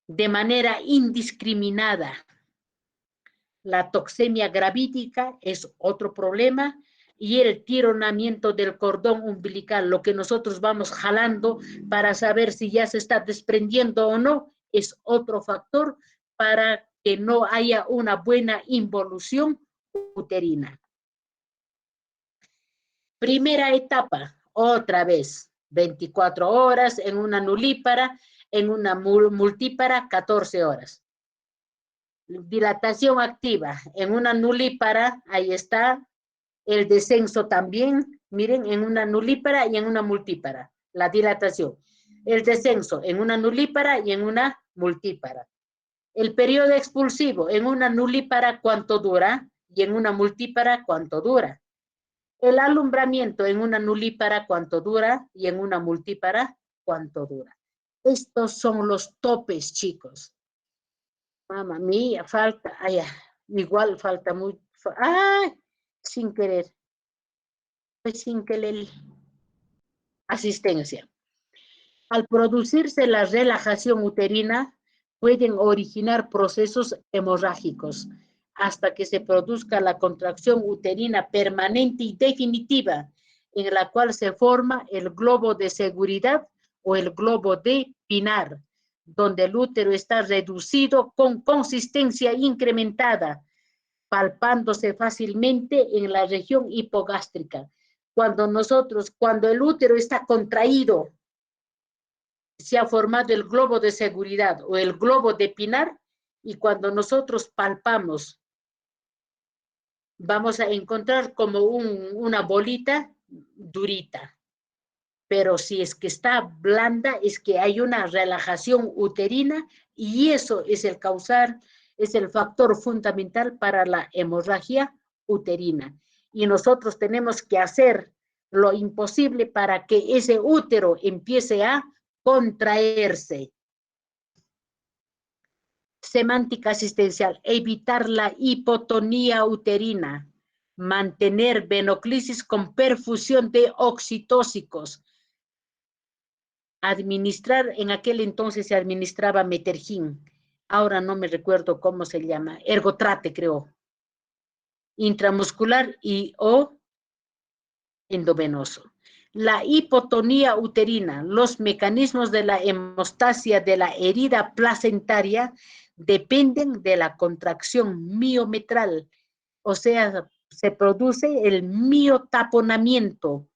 de manera indiscriminada. La toxemia gravídica es otro problema, y el tironamiento del cordón umbilical, lo que nosotros vamos jalando para saber si ya se está desprendiendo o no, es otro factor para que no haya una buena involución uterina. Primera etapa, otra vez, 24 horas, en una nulípara, en una multípara, 14 horas. Dilatación activa, en una nulípara, ahí está, el descenso también, miren, en una nulípara y en una multípara, la dilatación. El descenso en una nulípara y en una multípara. El periodo expulsivo en una nulípara, ¿cuánto dura? Y en una multípara, ¿cuánto dura? El alumbramiento en una nulípara, ¿cuánto dura? Y en una multípara, ¿cuánto dura? Estos son los topes, chicos. Mamma mía, falta, igual falta mucho. ¡Ay! Sin querer. Pues sin querer. Asistencia. Al producirse la relajación uterina, pueden originar procesos hemorrágicos hasta que se produzca la contracción uterina permanente y definitiva, en la cual se forma el globo de seguridad o el globo de Pinar, donde el útero está reducido con consistencia incrementada, palpándose fácilmente en la región hipogástrica. Cuando el útero está contraído, se ha formado el globo de seguridad o el globo de Pinar, y cuando nosotros palpamos, vamos a encontrar como una bolita durita. Pero si es que está blanda, es que hay una relajación uterina, y eso es el factor fundamental para la hemorragia uterina. Y nosotros tenemos que hacer lo imposible para que ese útero empiece a contraerse. Semántica asistencial: evitar la hipotonía uterina, mantener venoclisis con perfusión de oxitóxicos, administrar, en aquel entonces se administraba Metergin, ahora no me recuerdo cómo se llama, Ergotrate creo, intramuscular y o endovenoso. La hipotonía uterina, los mecanismos de la hemostasia de la herida placentaria dependen de la contracción miometral, o sea, se produce el miotaponamiento,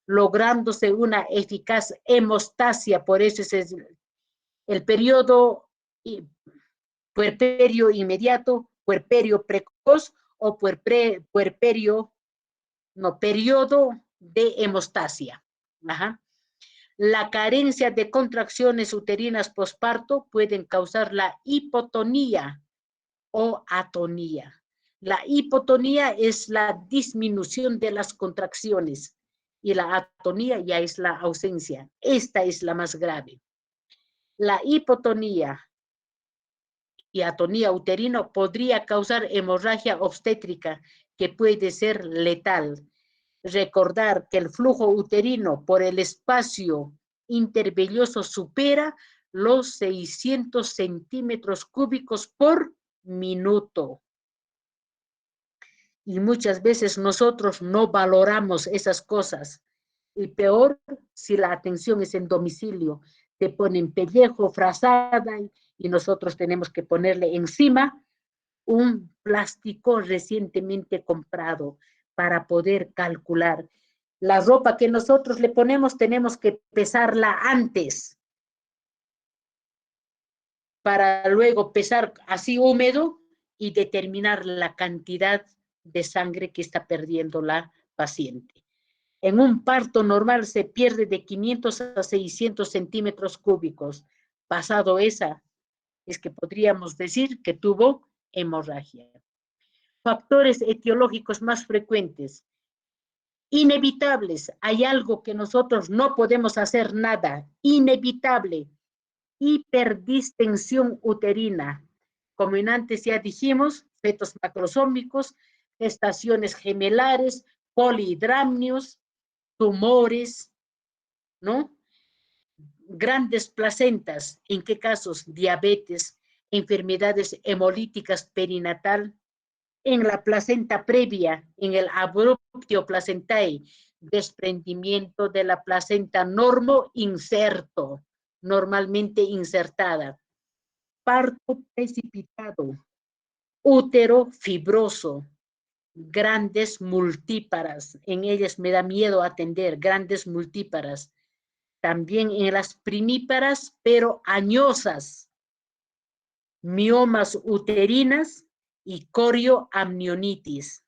lográndose una eficaz hemostasia. Por eso es el periodo puerperio inmediato, puerperio precoz o periodo de hemostasia. Ajá. La carencia de contracciones uterinas posparto pueden causar la hipotonía o atonía. La hipotonía es la disminución de las contracciones y la atonía ya es la ausencia. Esta es la más grave. La hipotonía y atonía uterina podría causar hemorragia obstétrica que puede ser letal. Recordar que el flujo uterino por el espacio intervelloso supera los 600 centímetros cúbicos por minuto. Y muchas veces nosotros no valoramos esas cosas. Y peor si la atención es en domicilio. Te ponen pellejo, frazada, y nosotros tenemos que ponerle encima un plástico recientemente comprado para poder calcular. La ropa que nosotros le ponemos tenemos que pesarla antes para luego pesar así húmedo y determinar la cantidad de sangre que está perdiendo la paciente. En un parto normal se pierde de 500 a 600 centímetros cúbicos. Pasado esa, es que podríamos decir que tuvo hemorragia. Factores etiológicos más frecuentes. Inevitables. Hay algo que nosotros no podemos hacer nada. Inevitable. Hiperdistensión uterina. Como en antes ya dijimos, fetos macrosómicos, gestaciones gemelares, polihidramnios, tumores, ¿no? Grandes placentas. ¿En qué casos? Diabetes, enfermedades hemolíticas perinatal, en la placenta previa, en el abruptio placentae, desprendimiento de la placenta normo inserto, normalmente insertada, parto precipitado, útero fibroso, grandes multíparas. En ellas me da miedo atender grandes multíparas. También en las primíparas, pero añosas, miomas uterinas y corioamnionitis.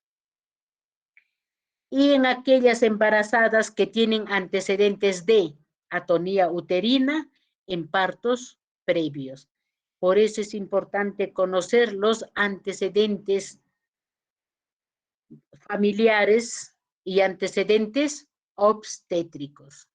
Y en aquellas embarazadas que tienen antecedentes de atonía uterina en partos previos. Por eso es importante conocer los antecedentes familiares y antecedentes obstétricos.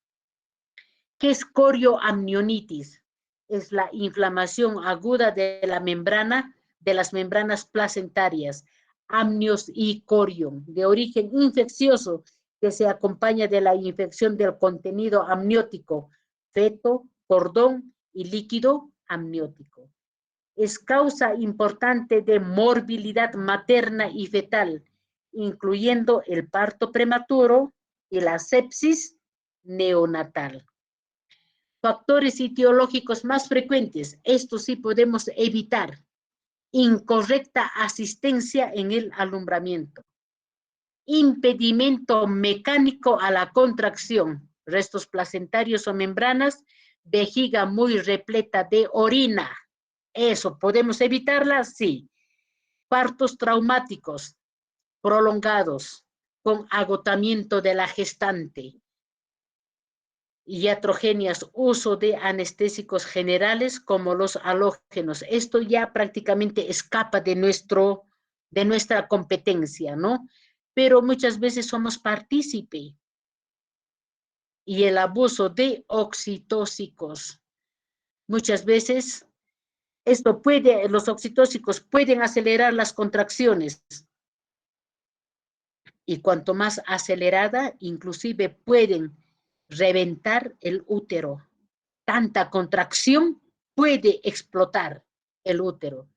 ¿Qué es corioamnionitis? Es la inflamación aguda de la membrana, de las membranas placentarias, amnios y corium, de origen infeccioso, que se acompaña de la infección del contenido amniótico, feto, cordón y líquido amniótico. Es causa importante de morbilidad materna y fetal, incluyendo el parto prematuro y la sepsis neonatal. Factores etiológicos más frecuentes, esto sí podemos evitar. Incorrecta asistencia en el alumbramiento. Impedimento mecánico a la contracción, restos placentarios o membranas, vejiga muy repleta de orina. Eso, ¿podemos evitarla? Sí. Partos traumáticos, prolongados, con agotamiento de la gestante. Iatrogenias, uso de anestésicos generales como los halógenos. Esto ya prácticamente escapa de nuestra competencia, ¿no? Pero muchas veces somos partícipe. Y el abuso de oxitóxicos. Muchas veces los oxitóxicos pueden acelerar las contracciones. Y cuanto más acelerada, inclusive pueden reventar el útero. Tanta contracción puede explotar el útero.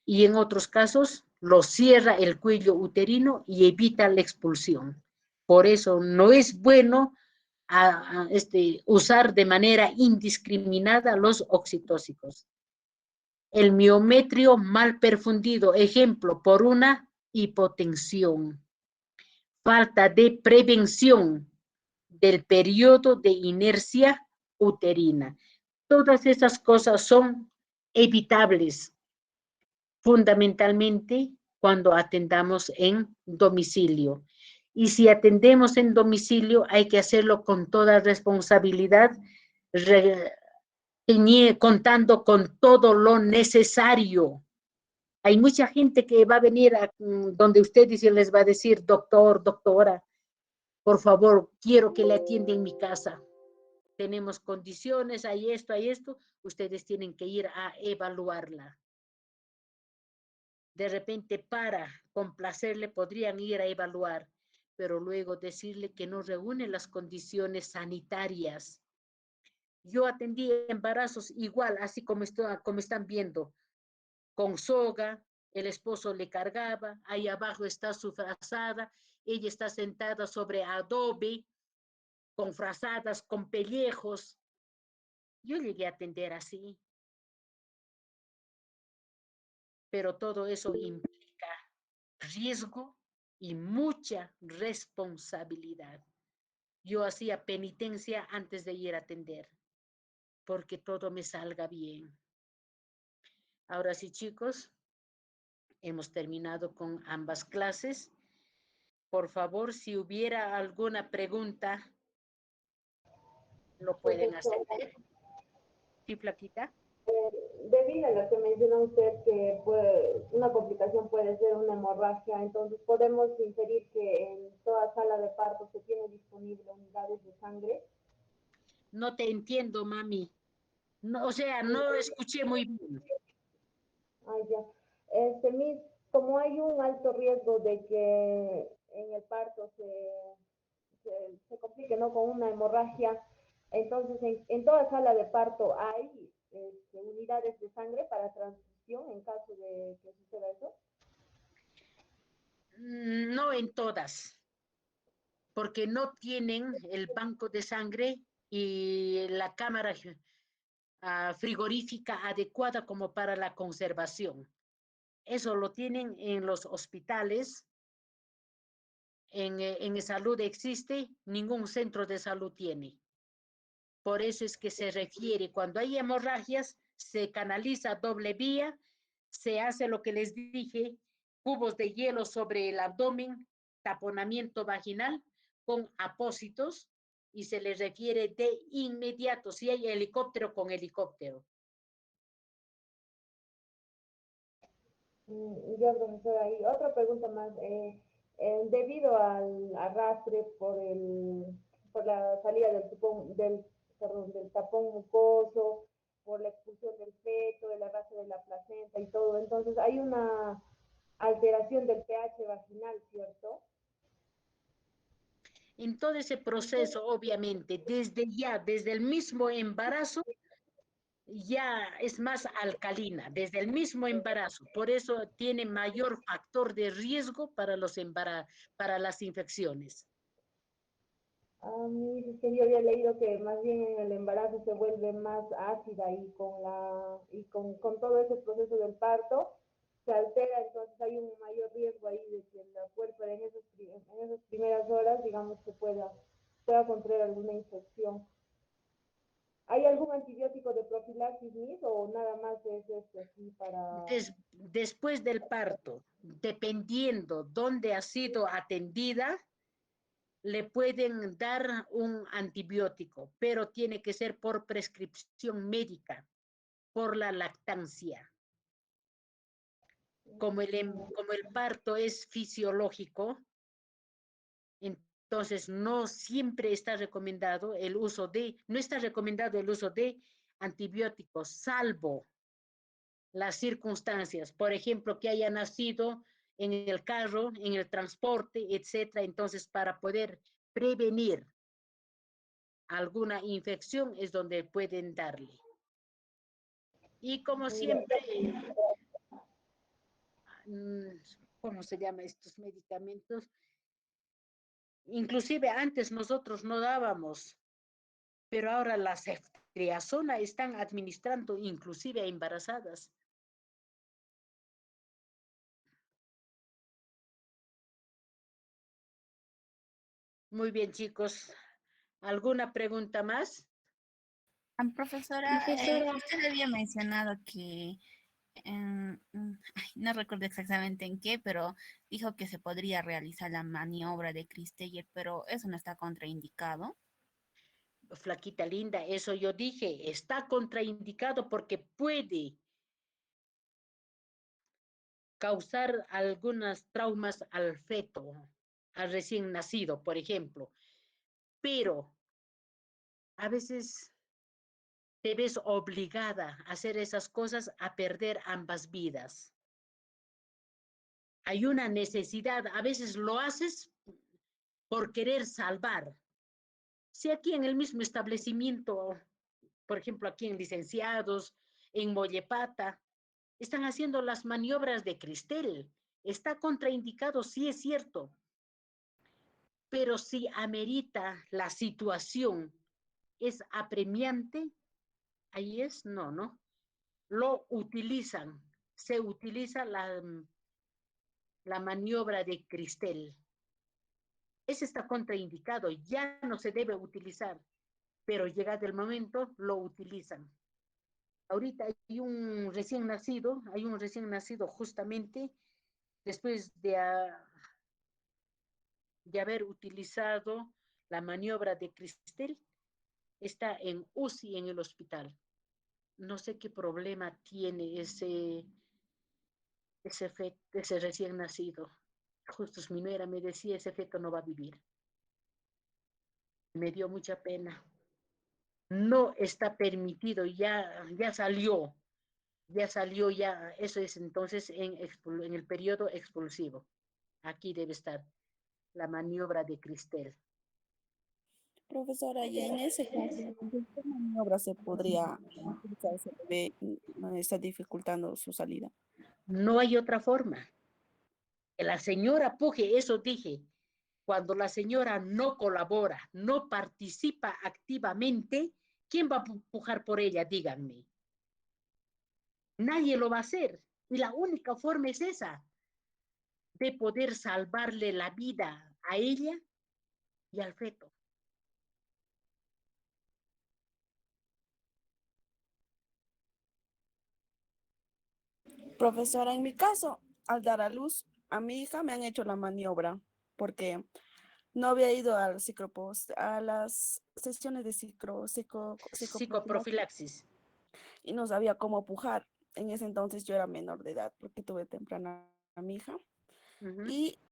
Y en otros casos, lo cierra el cuello uterino y evita la expulsión. Por eso no es bueno usar de manera indiscriminada los oxitóxicos. El miometrio mal perfundido, ejemplo, por una hipotensión. Falta de prevención del periodo de inercia uterina. Todas esas cosas son evitables, fundamentalmente cuando atendamos en domicilio. Y si atendemos en domicilio, hay que hacerlo con toda responsabilidad, contando con todo lo necesario. Hay mucha gente que va a venir donde usted dice, les va a decir, doctor, doctora, por favor, quiero que le atienda en mi casa. Tenemos condiciones, hay esto, ustedes tienen que ir a evaluarla. De repente, para complacerle, podrían ir a evaluar, pero luego decirle que no reúne las condiciones sanitarias. Yo atendí embarazos igual, así como están viendo, con soga, el esposo le cargaba, ahí abajo está su frazada, ella está sentada sobre adobe, con frazadas, con pellejos. Yo llegué a atender así. Pero todo eso implica riesgo y mucha responsabilidad. Yo hacía penitencia antes de ir a atender, porque todo me salga bien. Ahora sí, chicos, hemos terminado con ambas clases. Por favor, si hubiera alguna pregunta, lo pueden hacer. ¿Sí, Flaquita? Debido a lo que menciona usted que una complicación puede ser una hemorragia, entonces podemos inferir que en toda sala de parto se tiene disponible unidades de sangre. No te entiendo, mami. No, o sea, no escuché muy bien. Ya. Miss, como hay un alto riesgo de que en el parto se complique, ¿no?, con una hemorragia, entonces en toda sala de parto hay unidades de sangre para transfusión en caso de que suceda eso. No en todas, porque no tienen el banco de sangre y la cámara frigorífica adecuada como para la conservación. Eso lo tienen en los hospitales en salud existe, ningún centro de salud tiene. Por eso es que se refiere, cuando hay hemorragias, se canaliza doble vía, se hace lo que les dije, cubos de hielo sobre el abdomen, taponamiento vaginal con apósitos, y se les refiere de inmediato, si hay helicóptero, con helicóptero. Ya, profesora, y otra pregunta más. Debido al arrastre por la salida del tapón mucoso, por la expulsión del feto, el arrastre de la placenta y todo, entonces hay una alteración del pH vaginal, ¿cierto? En todo ese proceso, obviamente, desde el mismo embarazo, ya es más alcalina, desde el mismo embarazo. Por eso tiene mayor factor de riesgo para para las infecciones. Mí es que yo había leído que más bien en el embarazo se vuelve más ácida con todo ese proceso del parto se altera, entonces hay un mayor riesgo ahí de que el cuerpo en esas primeras horas, digamos, que pueda contraer alguna infección. ¿Hay algún antibiótico de profilaxis, Miss, o nada más es así para...? Después del parto, dependiendo dónde ha sido atendida, le pueden dar un antibiótico, pero tiene que ser por prescripción médica, por la lactancia. Como el parto es fisiológico, entonces no siempre está recomendado no está recomendado el uso de antibióticos, salvo las circunstancias, por ejemplo, que haya nacido en el carro, en el transporte, etcétera. Entonces, para poder prevenir alguna infección es donde pueden darle. Y como siempre, ¿cómo se llama estos medicamentos? Inclusive antes nosotros no dábamos, pero ahora la ceftriaxona están administrando inclusive a embarazadas. Muy bien, chicos. ¿Alguna pregunta más? Profesora, Profesora, usted había mencionado que, no recuerdo exactamente en qué, pero dijo que se podría realizar la maniobra de Kristeyer, pero eso no está contraindicado. Flaquita linda, eso yo dije, está contraindicado porque puede causar algunos traumas al feto, al recién nacido, por ejemplo. Pero a veces te ves obligada a hacer esas cosas, a perder ambas vidas. Hay una necesidad, a veces lo haces por querer salvar. Si aquí en el mismo establecimiento, por ejemplo, aquí en Licenciados, en Mollepata, están haciendo las maniobras de Cristel. Está contraindicado, sí es cierto, pero si amerita la situación, es apremiante, ahí es, no. Lo utilizan, se utiliza la maniobra de Cristel. Ese está contraindicado, ya no se debe utilizar, pero llegado el momento lo utilizan. Ahorita hay un recién nacido justamente después de haber utilizado la maniobra de Cristel, está en UCI en el hospital. No sé qué problema tiene ese recién nacido. Justo mi nuera me decía, ese feto no va a vivir. Me dio mucha pena. No está permitido, ya salió, eso es entonces en el periodo expulsivo. Aquí debe estar la maniobra de Cristel. Profesora, y en ese caso, ¿de qué maniobra se podría utilizar si el bebé está dificultando su salida? No hay otra forma. Que la señora puje, eso dije, cuando la señora no colabora, no participa activamente, ¿quién va a pujar por ella? Díganme. Nadie lo va a hacer. Y la única forma es esa, de poder salvarle la vida a ella y al feto. Profesora, en mi caso, al dar a luz a mi hija me han hecho la maniobra porque no había ido a las sesiones de psicoprofilaxis Psicoprofilaxis. y no sabía cómo pujar. En ese entonces yo era menor de edad porque tuve temprana a mi hija. Ujú. Y